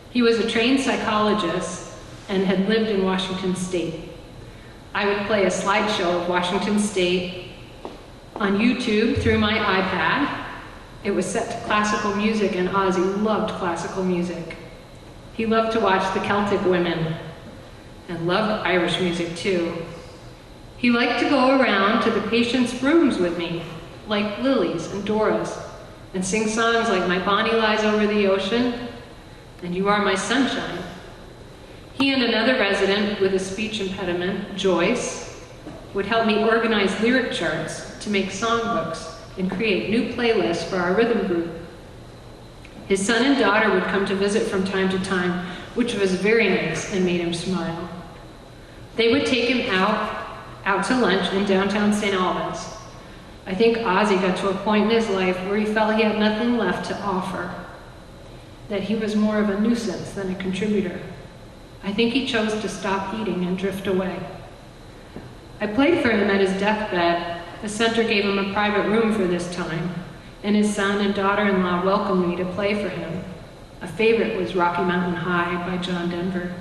He was a trained psychologist and had lived in Washington State. I would play a slideshow of Washington State on YouTube through my iPad. It was set to classical music, and Ozzy loved classical music. He loved to watch the Celtic Women and loved Irish music too. He liked to go around to the patients' rooms with me, like Lily's and Dora's, and sing songs like My Bonnie Lies Over the Ocean and You Are My Sunshine. He and another resident with a speech impediment, Joyce, would help me organize lyric charts to make songbooks and create new playlists for our rhythm group. His son and daughter would come to visit from time to time, which was very nice and made him smile. They would take him out to lunch in downtown St. Albans. I think Ozzy got to a point in his life where he felt he had nothing left to offer, that he was more of a nuisance than a contributor. I think he chose to stop eating and drift away. I played for him at his deathbed. The center gave him a private room for this time, and his son and daughter-in-law welcomed me to play for him. A favorite was Rocky Mountain High by John Denver.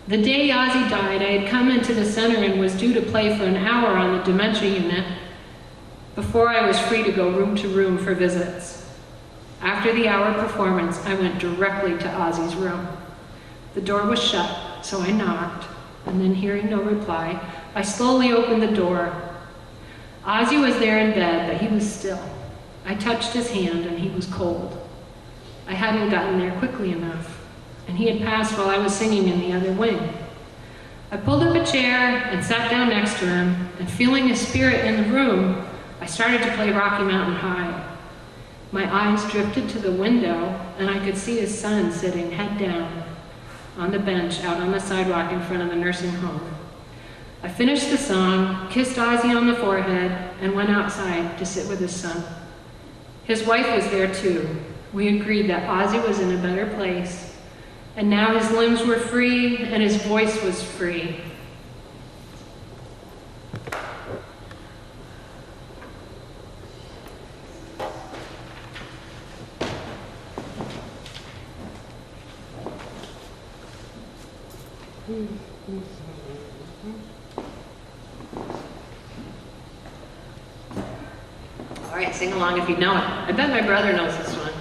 The day Ozzy died, I had come into the center and was due to play for an hour on the dementia unit before I was free to go room to room for visits. After the hour performance, I went directly to Ozzy's room. The door was shut, so I knocked, and then hearing no reply, I slowly opened the door. Ozzy was there in bed, but he was still. I touched his hand, and he was cold. I hadn't gotten there quickly enough, and he had passed while I was singing in the other wing. I pulled up a chair and sat down next to him, and feeling his spirit in the room, I started to play Rocky Mountain High. My eyes drifted to the window, and I could see his son sitting head down on the bench out on the sidewalk in front of the nursing home. I finished the song, kissed Ozzy on the forehead, and went outside to sit with his son. His wife was there too. We agreed that Ozzy was in a better place, and now his limbs were free and his voice was free. All right, sing along if you know it. I bet my brother knows this one.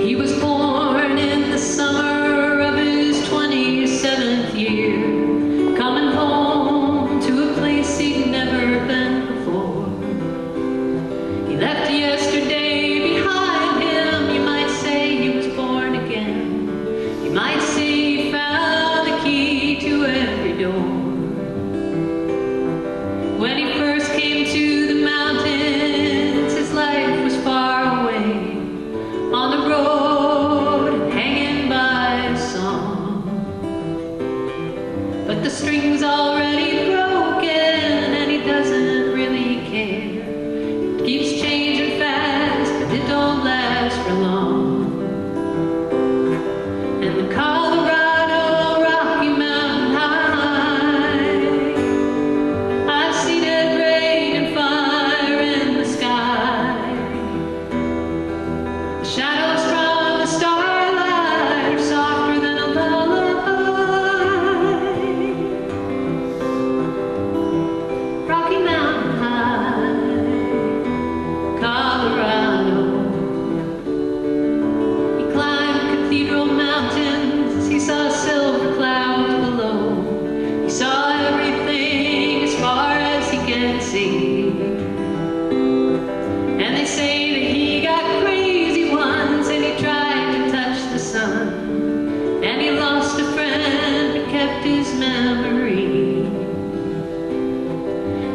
He was born in the summer of his 27th year, coming home to a place he'd never been before. He left yesterday behind him. You might say he was born again. You might say he found the key to every door. When he first came to the mountains, his life was far away, on the road, hanging by a song. But the string's already broken, and he doesn't really care. It keeps changing fast, but it don't last for long. And the Colorado Rocky Mountain High, I see dead rain and fire in the sky. The shadows from the starlight are softer than a lullaby. Rocky Mountain High, Colorado. He climbed Cathedral Mountains, he saw silver clouds below. He saw everything as far as he can see. And they say that he got crazy once, and he tried to touch the sun, and he lost a friend but kept his memory.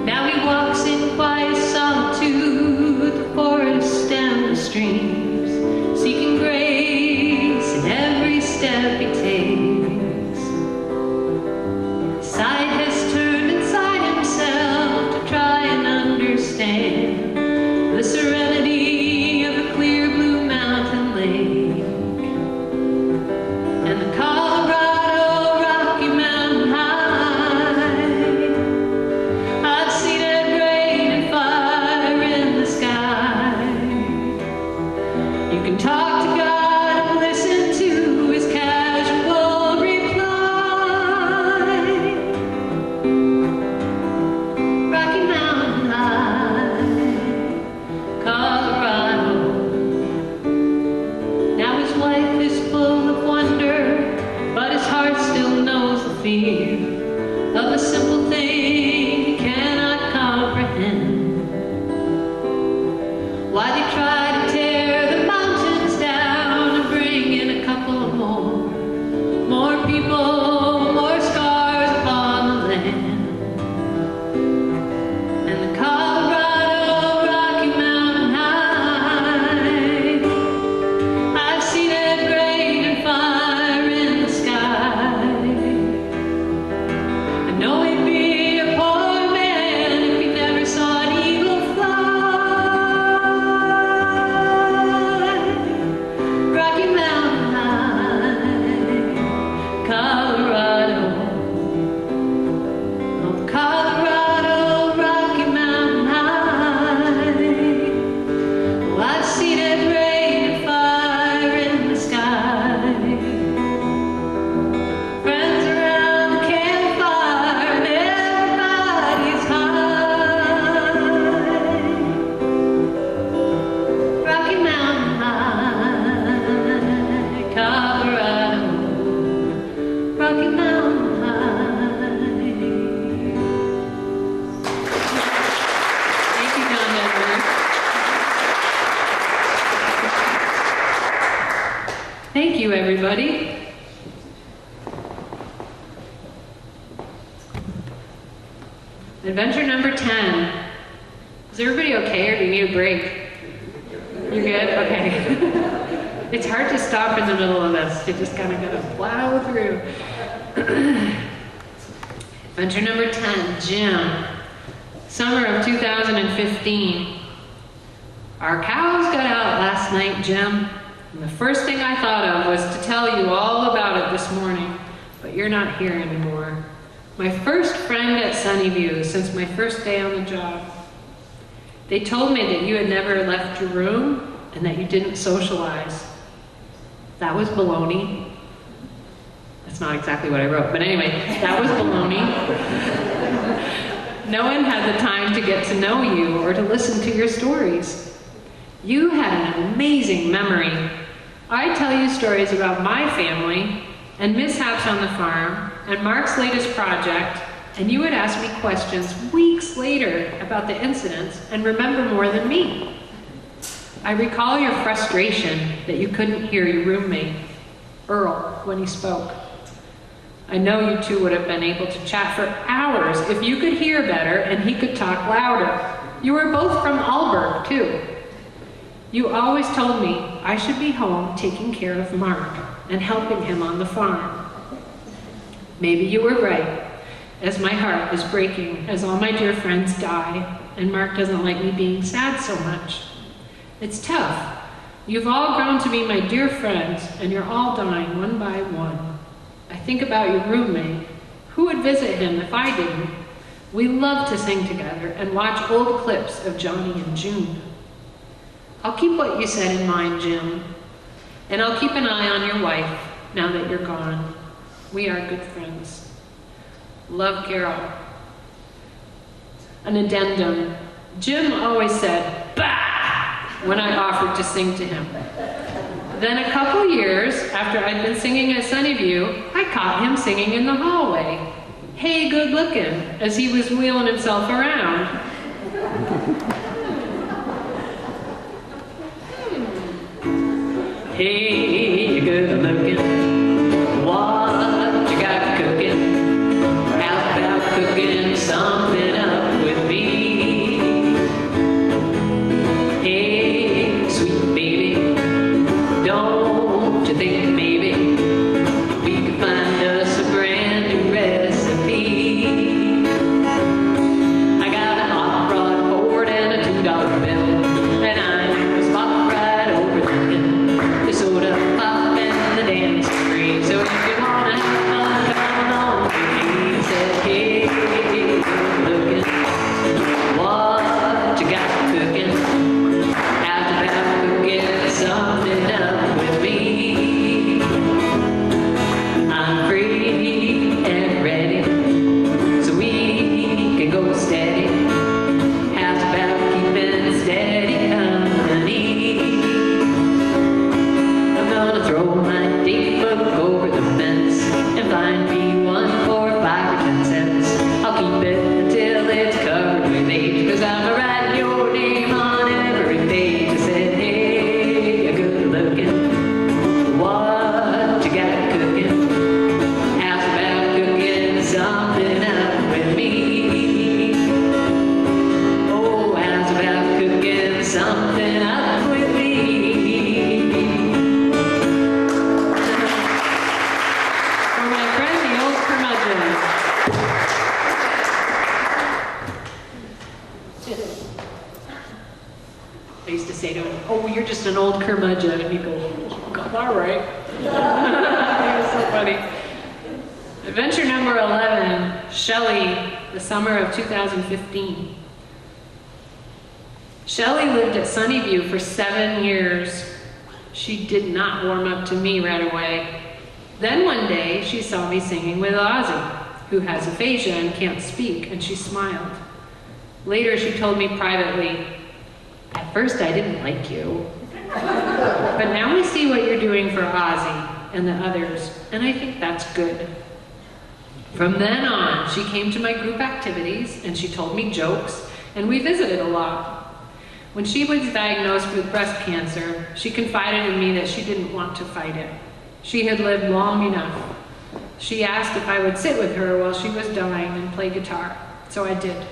Now he walks in quiet solitude, the forest and the streams, seeking grace in every step he takes. His side has turned inside himself to try and understand the serenity of a clear blue mountain lake. And the Colorado Rocky Mountain High, I've seen it rain and fire in the sky. You can talk to God and listen to his casual reply. Rocky Mountain High, Colorado. Now his life is full of wonder, but his heart still knows the fear of a simple thing he cannot comprehend. Why they try to tear the mountains down and bring in a couple more people, more scars upon the land. And the Colorado Rocky Mountain High, I've seen it rain and fire in the sky. I know he'd be a poor man if he never saw an eagle fly. Rocky Mountain High, Colorado. Oh, Colorado Rocky Mountain High. Oh, I've seen it rain and fire in the sky. Friends around the campfire and everybody's high. Rocky Mountain High, Colorado. Rocky Mountain High. Thank you, John Denver. Thank you, everybody. Adventure number 10. Is everybody okay, or do you need a break? You good? Okay. It's hard to stop in the middle of this. You just kind of gotta plow through. Adventure number 10, Jim. Summer of 2015. Our cows got out last night, Jim. And the first thing I thought of was to tell you all about it this morning, but you're not here anymore. My first friend at Sunnyview since my first day on the job. They told me that you had never left your room and that you didn't socialize. That was baloney. That's not exactly what I wrote, but anyway, that was baloney. No one had the time to get to know you or to listen to your stories. You had an amazing memory. I tell you stories about my family and mishaps on the farm and Mark's latest project, and you would ask me questions weeks later about the incidents and remember more than me. I recall your frustration that you couldn't hear your roommate, Earl, when he spoke. I know you two would have been able to chat for hours if you could hear better and he could talk louder. You were both from Alberg, too. You always told me I should be home taking care of Mark and helping him on the farm. Maybe you were right, as my heart is breaking as all my dear friends die and Mark doesn't like me being sad so much. It's tough. You've all grown to be my dear friends and you're all dying one by one. I think about your roommate. Who would visit him if I didn't? We love to sing together and watch old clips of Johnny and June. I'll keep what you said in mind, Jim. And I'll keep an eye on your wife now that you're gone. We are good friends. Love, Carol. An addendum. Jim always said, bah, when I offered to sing to him. Then a couple years after I'd been singing at Sunnyview, I caught him singing in the hallway. Hey, good looking, as he was wheeling himself around. Hey, you good looking, what you got cooking? How about cooking something up with me? Hey, sweet baby, don't you think maybe we could find us a brand new recipe? I got a hot rod board and a $2 bill, and I'm spot right over the soda pop and the dance free. So if you wanna have fun, come on with me. He said, hey, looking, what you got cooking? How's about cooking something up with me? I'm free and ready, so we can go steady. How's about keeping steady company? I'm gonna throw my date book over the fence and find me one for 5 or 10 cents. I'll keep it until it's covered with age, 'cause I'm writing your name on every page. I said, hey, you're good looking, what you got cooking? How's about cooking something up with me? Oh, how's about cooking something up with me? For my friend, the old curmudgeon. I used to say to him, oh, you're just an old curmudgeon. And he'd go, oh, God, all right. It was so funny. Adventure number 11, Shelley, the summer of 2015. Shelley lived at Sunnyview for 7 years. She did not warm up to me right away. Then one day, she saw me singing with Ozzy, who has aphasia and can't speak, and she smiled. Later, she told me privately, at first I didn't like you, but now I see what you're doing for Ozzy and the others, and I think that's good. From then on, she came to my group activities, and she told me jokes, and we visited a lot. When she was diagnosed with breast cancer, she confided in me that she didn't want to fight it. She had lived long enough. She asked if I would sit with her while she was dying and play guitar, so I did.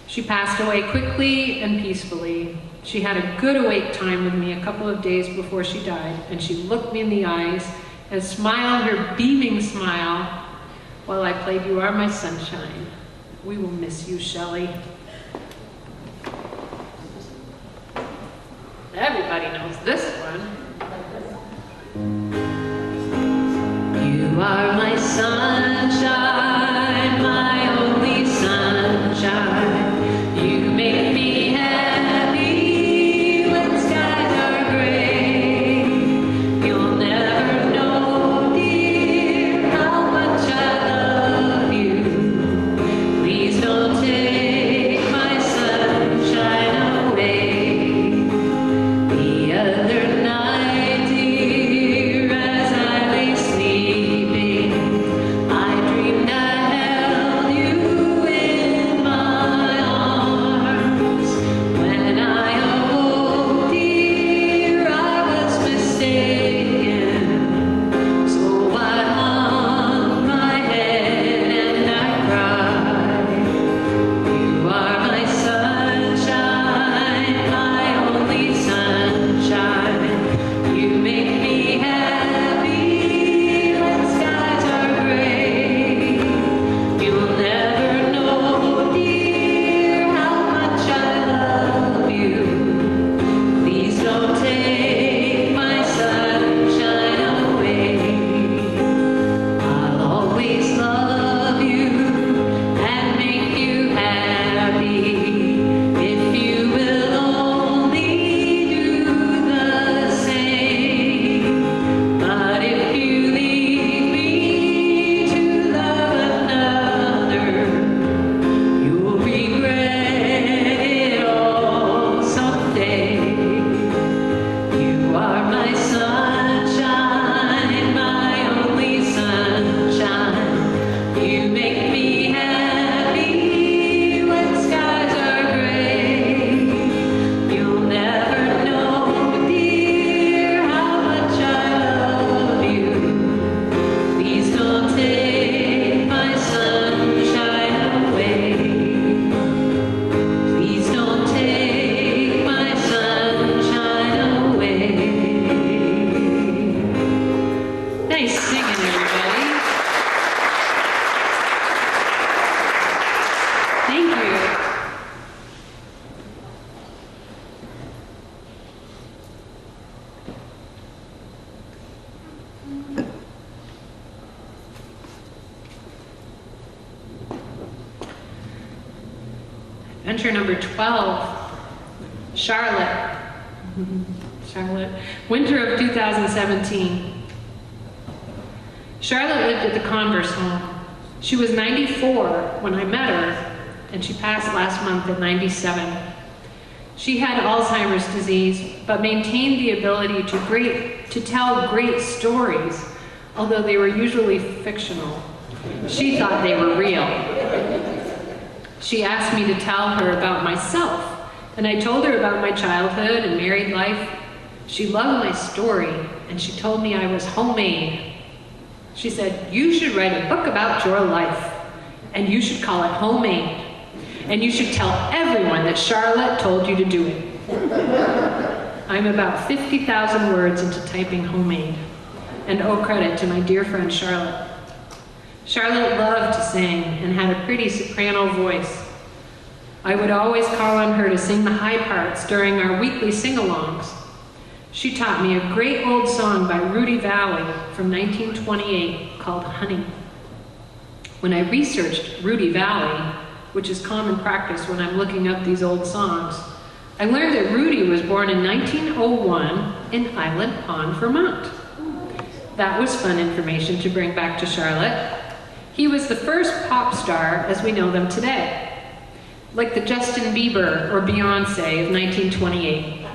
She passed away quickly and peacefully. She had a good awake time with me a couple of days before she died, and she looked me in the eyes and smiled her beaming smile while I played You Are My Sunshine. We will miss you, Shelley. Everybody knows this one. You are my sunshine, my only sunshine. You make me happy when skies are gray. You'll never know, dear, how much I love you. Please don't take my sunshine away. The other night, dear, as I lay sleeping, I dreamed I held you in my arms. When I awoke, dear, I was mistaken. So I hung my head and I cried. You are my sunshine, my only sunshine. You make me happy when skies are gray. You'll never know, dear, how much I love you. Please don't take my sunshine away. I'll always love you and make you happy if you will only do the same. But if you leave me to love another, you'll regret it all someday. You are my sunshine, my only sunshine. You make me happy when skies are gray. You'll never know, dear, how much I love you. Please don't take my sunshine away. Please don't take my sunshine away. Nice singing, everybody. Thank you. Adventure number 12, Charlotte. Charlotte. Winter of 2017. Charlotte lived at the Converse home. She was 94 when I met her, and she passed last month at 97. She had Alzheimer's disease, but maintained the ability to tell great stories, although they were usually fictional. She thought they were real. She asked me to tell her about myself, and I told her about my childhood and married life. She loved my story, and she told me I was homemade. She said, "You should write a book about your life, and you should call it Homemade, and you should tell everyone that Charlotte told you to do it." I'm about 50,000 words into typing Homemade, and oh, credit to my dear friend Charlotte. Charlotte loved to sing and had a pretty soprano voice. I would always call on her to sing the high parts during our weekly sing-alongs. She taught me a great old song by Rudy Valley from 1928 called Honey. When I researched Rudy Valley, which is common practice when I'm looking up these old songs, I learned that Rudy was born in 1901 in Island Pond, Vermont. That was fun information to bring back to Charlotte. He was the first pop star as we know them today, like the Justin Bieber or Beyonce of 1928.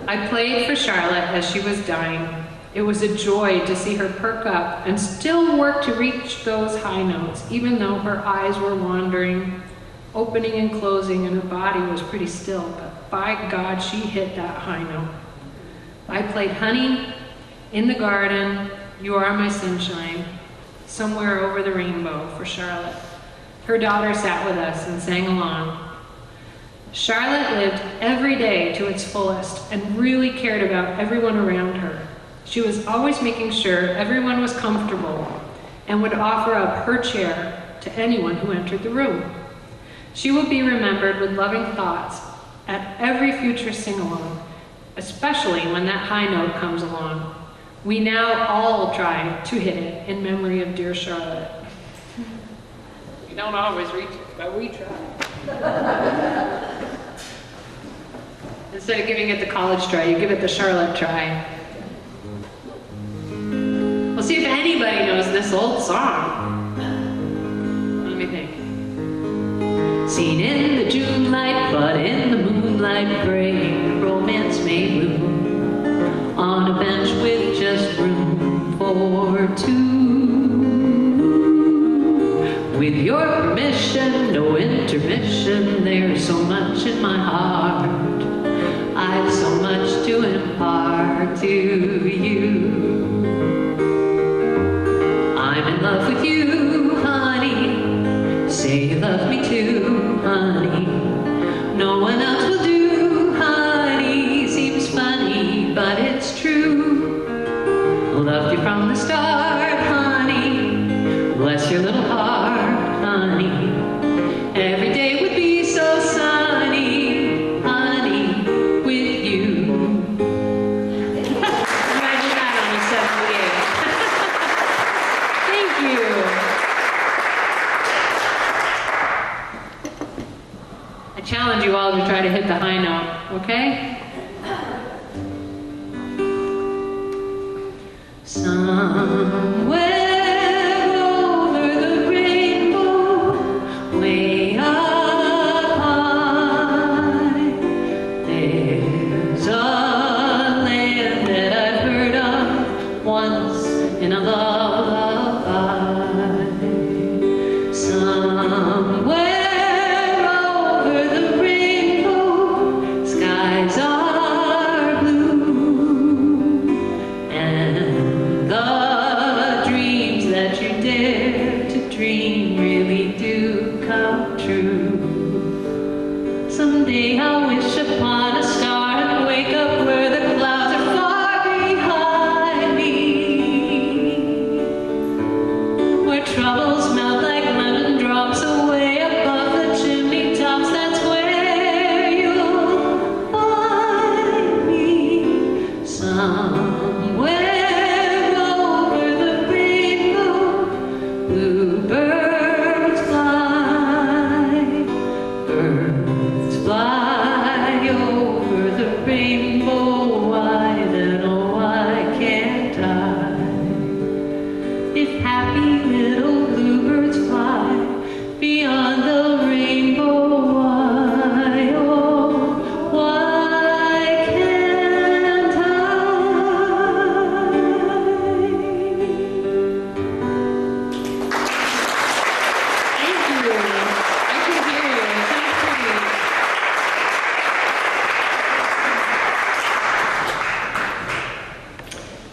I played for Charlotte as she was dying. It was a joy to see her perk up and still work to reach those high notes, even though her eyes were wandering, opening and closing, and her body was pretty still, but by God, she hit that high note. I played Honey, In the Garden, You Are My Sunshine, Somewhere Over the Rainbow for Charlotte. Her daughter sat with us and sang along. Charlotte lived every day to its fullest and really cared about everyone around her. She was always making sure everyone was comfortable and would offer up her chair to anyone who entered the room. She will be remembered with loving thoughts at every future sing-along, especially when that high note comes along. We now all try to hit it in memory of dear Charlotte. We don't always reach it, but we try. Instead of giving it the college try, you give it the Charlotte try. We'll see if anybody knows this old song. Let me think. Seen in the June light, but in the moonlight gray, romance may bloom on a bench with just room for two. With your permission, no intermission, there's so much in my heart. I've so much to impart to you. I'm in love with you, honey. Say you love me too, honey. No one else will do, honey. Seems funny, but it's true. Loved you from the start, honey. Bless your little heart, honey. Every day would be so sunny, honey, with you. Imagine that on a 78. Thank you. I challenge you all to try to hit the high note, okay? Somewhere over the rainbow, way up high, there's a land that I've heard of once in a lullaby. Somewhere over the rainbow, skies are blue, and the dreams that you dare to dream really do come true. Someday I'll wish upon a star and wake up where the clouds are far behind me, where troubles melt like lemon drops away above the chimney tops. That's where you'll find me. Somewhere over the rainbow, bluebirds fly, birds fly over the rainbow. Why then, oh, why can't I? If happy little bluebirds fly beyond the rainbow, why, oh, why can't I? Thank you. I can hear you. It's so pretty.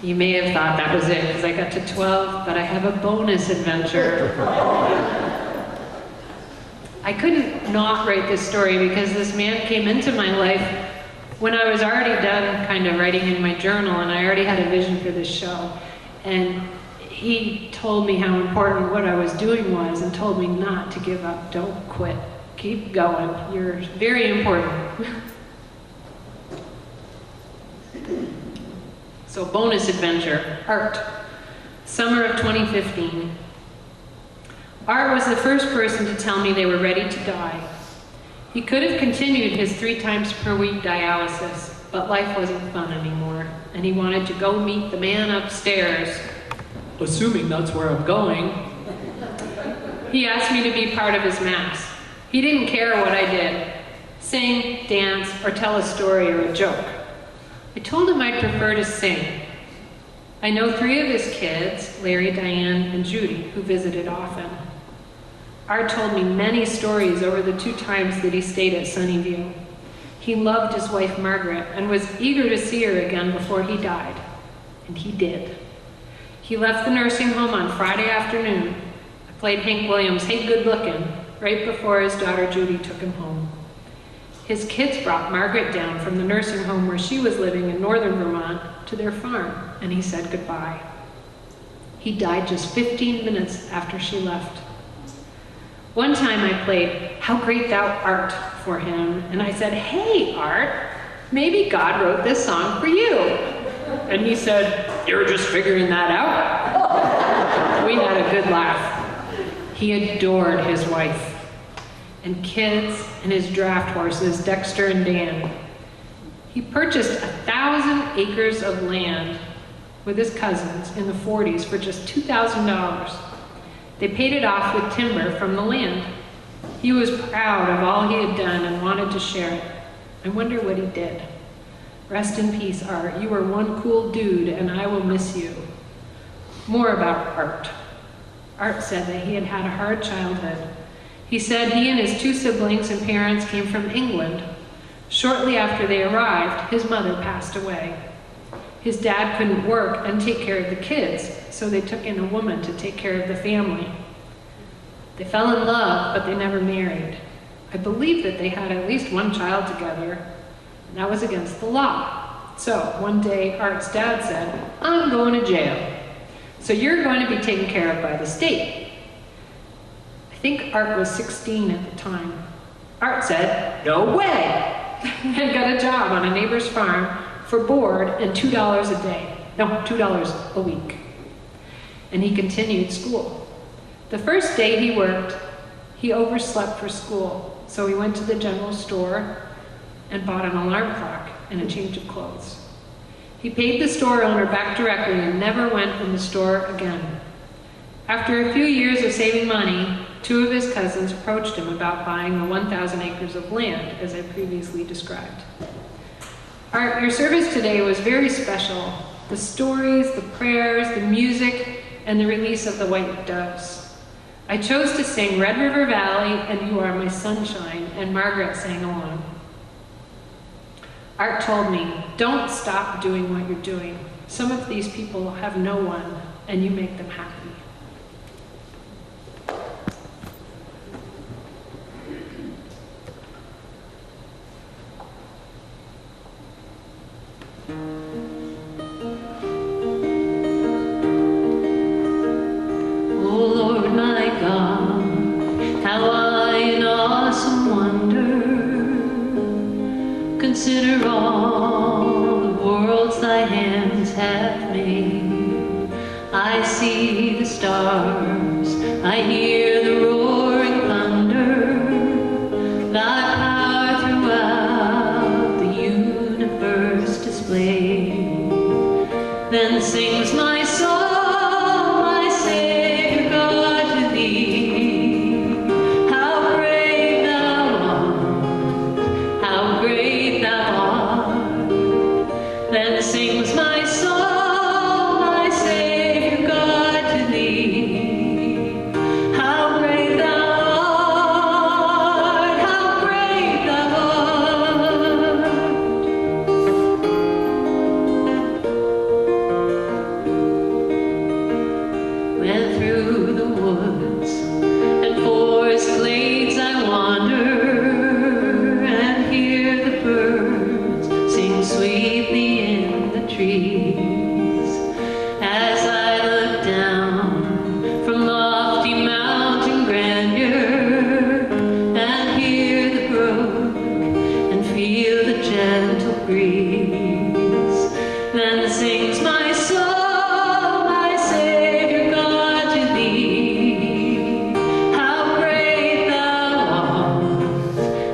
You may have thought that was it because I got to 12, but I have a bonus adventure. I couldn't not write this story because this man came into my life when I was already done kind of writing in my journal, and I already had a vision for this show. And he told me how important what I was doing was and told me not to give up. Don't quit. Keep going. You're very important. So bonus adventure, Art. Summer of 2015. Art was the first person to tell me they were ready to die. He could have continued his 3 times per week dialysis, but life wasn't fun anymore, and he wanted to go meet the man upstairs, assuming that's where I'm going. He asked me to be part of his mass. He didn't care what I did, sing, dance, or tell a story or a joke. I told him I'd prefer to sing. I know 3 of his kids, Larry, Diane, and Judy, who visited often. Art told me many stories over the 2 times that he stayed at Sunnyview. He loved his wife Margaret and was eager to see her again before he died. And he did. He left the nursing home on Friday afternoon. I played Hank Williams' Hey Good Lookin' right before his daughter Judy took him home. His kids brought Margaret down from the nursing home where she was living in northern Vermont to their farm, and he said goodbye. He died just 15 minutes after she left. One time I played How Great Thou Art for him, and I said, "Hey, Art, maybe God wrote this song for you." And he said, "You're just figuring that out?" We had a good laugh. He adored his wife and kids and his draft horses, Dexter and Dan. He purchased 1,000 acres of land with his cousins in the 40s for just $2,000. They paid it off with timber from the land. He was proud of all he had done and wanted to share it. I wonder what he did. Rest in peace, Art. You were one cool dude, and I will miss you. More about Art. Art said that he had had a hard childhood. He said he and his 2 siblings and parents came from England. Shortly after they arrived, his mother passed away. His dad couldn't work and take care of the kids, so they took in a woman to take care of the family. They fell in love, but they never married. I believe that they had at least one child together, and that was against the law. So one day, Art's dad said, "I'm going to jail, so you're going to be taken care of by the state." I think Art was 16 at the time. Art said, "No way," and got a job on a neighbor's farm for board and $2 a day. No, $2 a week. And he continued school. The first day he worked, he overslept for school, so he went to the general store and bought an alarm clock and a change of clothes. He paid the store owner back directly and never went in the store again. After a few years of saving money, 2 of his cousins approached him about buying the 1,000 acres of land, as I previously described. Art, your service today was very special. The stories, the prayers, the music, and the release of the white doves. I chose to sing Red River Valley and You Are My Sunshine, and Margaret sang along. Art told me, "Don't stop doing what you're doing. Some of these people have no one, and you make them happy." Consider all the worlds thy hands have made. I see the stars, I hear the roaring thunder, thy power throughout the universe displayed. Then sings my soul, my Savior God, to thee. How great thou art, how great thou art. Then sings my soul, my Savior God, to thee. How great thou art, how great thou art. When through the woods and forest glades I wander and hear the birds sing sweetly in the trees, as I look down from lofty mountain grandeur and hear the brook and feel the gentle breeze, then sings my soul, my Savior God, to thee. How great thou art,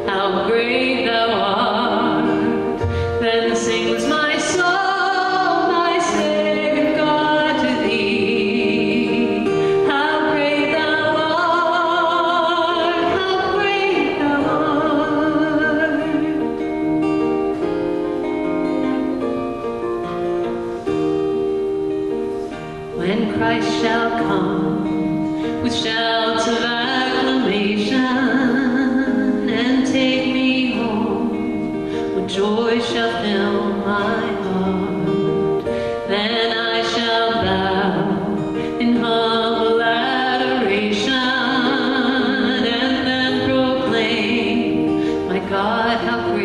how great thou art. Then sings my soul, my Savior God, to thee. How great thou art, how great thou art. When Christ shall come with shouts of acclamation and take me home, when joy shall fill my heart, then I shall bow in humble adoration and then proclaim, my God, how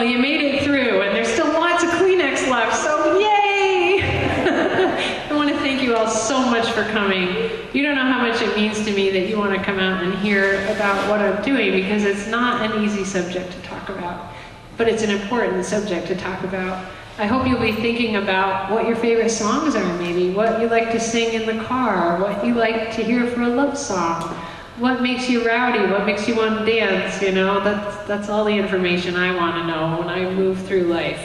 Well, you made it through, and there's still lots of Kleenex left, so yay! I want to thank you all so much for coming. You don't know how much it means to me that you want to come out and hear about what I'm doing, because it's not an easy subject to talk about, but it's an important subject to talk about. I hope you'll be thinking about what your favorite songs are, maybe, what you like to sing in the car, what you like to hear for a love song, what makes you rowdy, what makes you want to dance, you know, that's all the information I want to know when I move through life.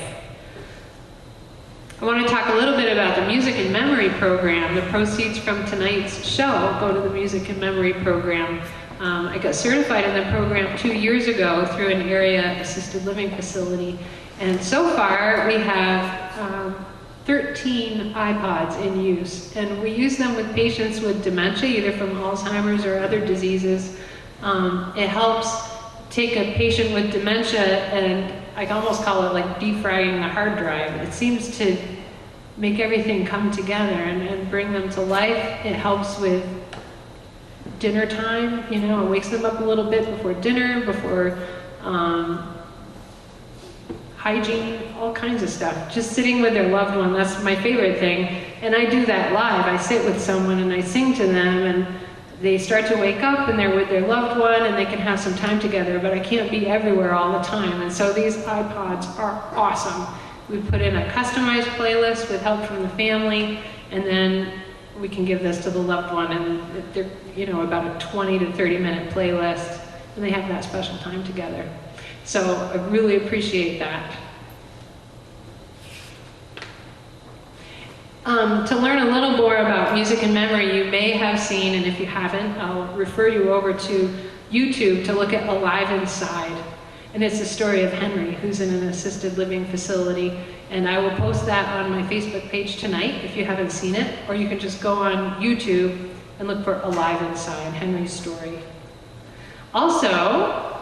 I want to talk a little bit about the Music and Memory program. The proceeds from tonight's show go to the Music and Memory program. I got certified in the program 2 years ago through an area assisted living facility. And so far, we have 13 iPods in use. And we use them with patients with dementia, either from Alzheimer's or other diseases. It helps take a patient with dementia, and I almost call it like defragging the hard drive. It seems to make everything come together and bring them to life. It helps with dinner time, you know, it wakes them up a little bit before dinner, before hygiene, all kinds of stuff. Just sitting with their loved one, that's my favorite thing. And I do that live. I sit with someone and I sing to them, and they start to wake up and they're with their loved one and they can have some time together, but I can't be everywhere all the time. And so these iPods are awesome. We put in a customized playlist with help from the family, and then we can give this to the loved one, and they're, you know, about a 20 to 30 minute playlist, and they have that special time together. So I really appreciate that. To learn a little more about music and memory, you may have seen, and if you haven't, I'll refer you over to YouTube to look at Alive Inside. And it's the story of Henry, who's in an assisted living facility. And I will post that on my Facebook page tonight if you haven't seen it, or you can just go on YouTube and look for Alive Inside, Henry's story. Also,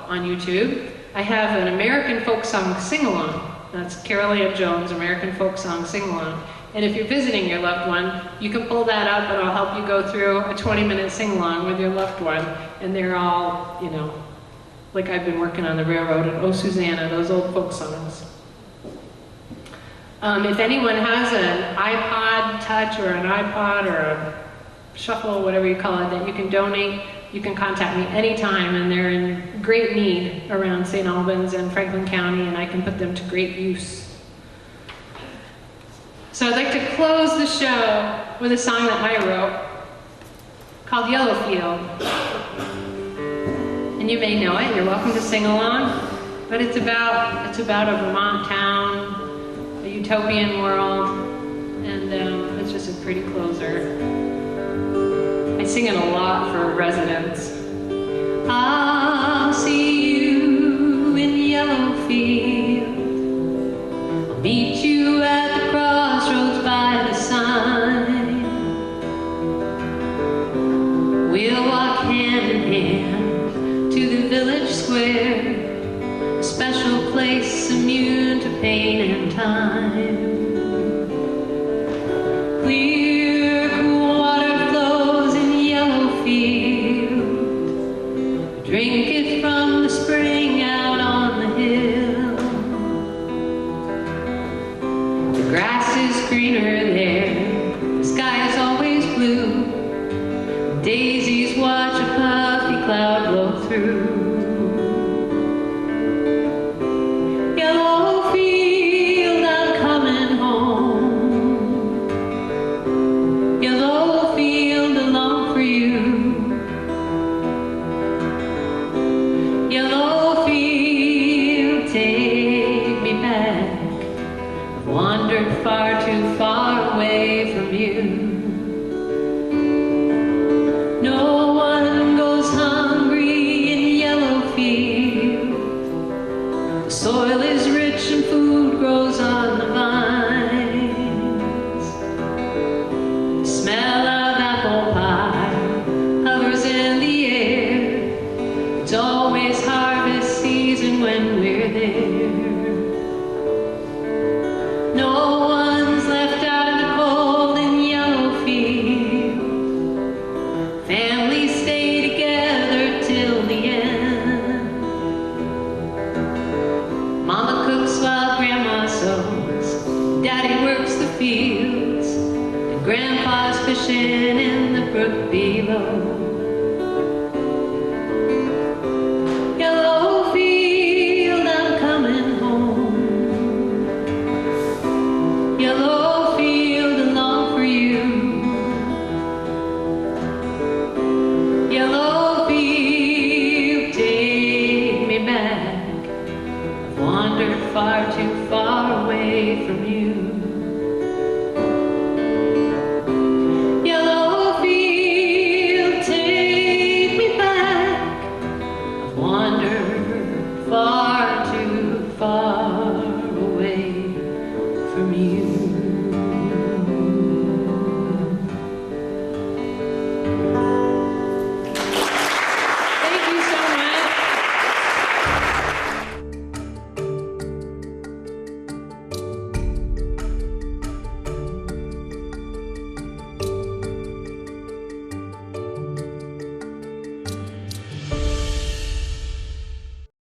on YouTube, I have an American folk song sing-along. That's Carol Ann Jones' American folk song sing-along. And if you're visiting your loved one, you can pull that up and I'll help you go through a 20-minute sing-along with your loved one. And they're all, you know, like I've been working on the railroad and Oh Susanna, those old folk songs. If anyone has an iPod Touch or an iPod or a Shuffle, whatever you call it, that you can donate, you can contact me anytime, and they're in great need around St. Albans and Franklin County, and I can put them to great use. So I'd like to close the show with a song that I wrote called Yellow Field. And you may know it, you're welcome to sing along, but it's about a Vermont town, a utopian world, and it's just a pretty closer. I sing it a lot for residents. I'll see you in Yellowfield. I'll meet you at the crossroads by the sign. We'll walk hand in hand to the village square, a special place immune to pain and time. Clear, cool water flows in Yellowfield. Drink it from the spring out on the hill. The grass is greener there, the sky is always blue. Daisies watch a puffy cloud blow through. Yellowfield, I'm coming home. Yellowfield, I long for you. Yellowfield, take me back. I've wandered far too far away from you. No one goes hungry in Yellowfield. below.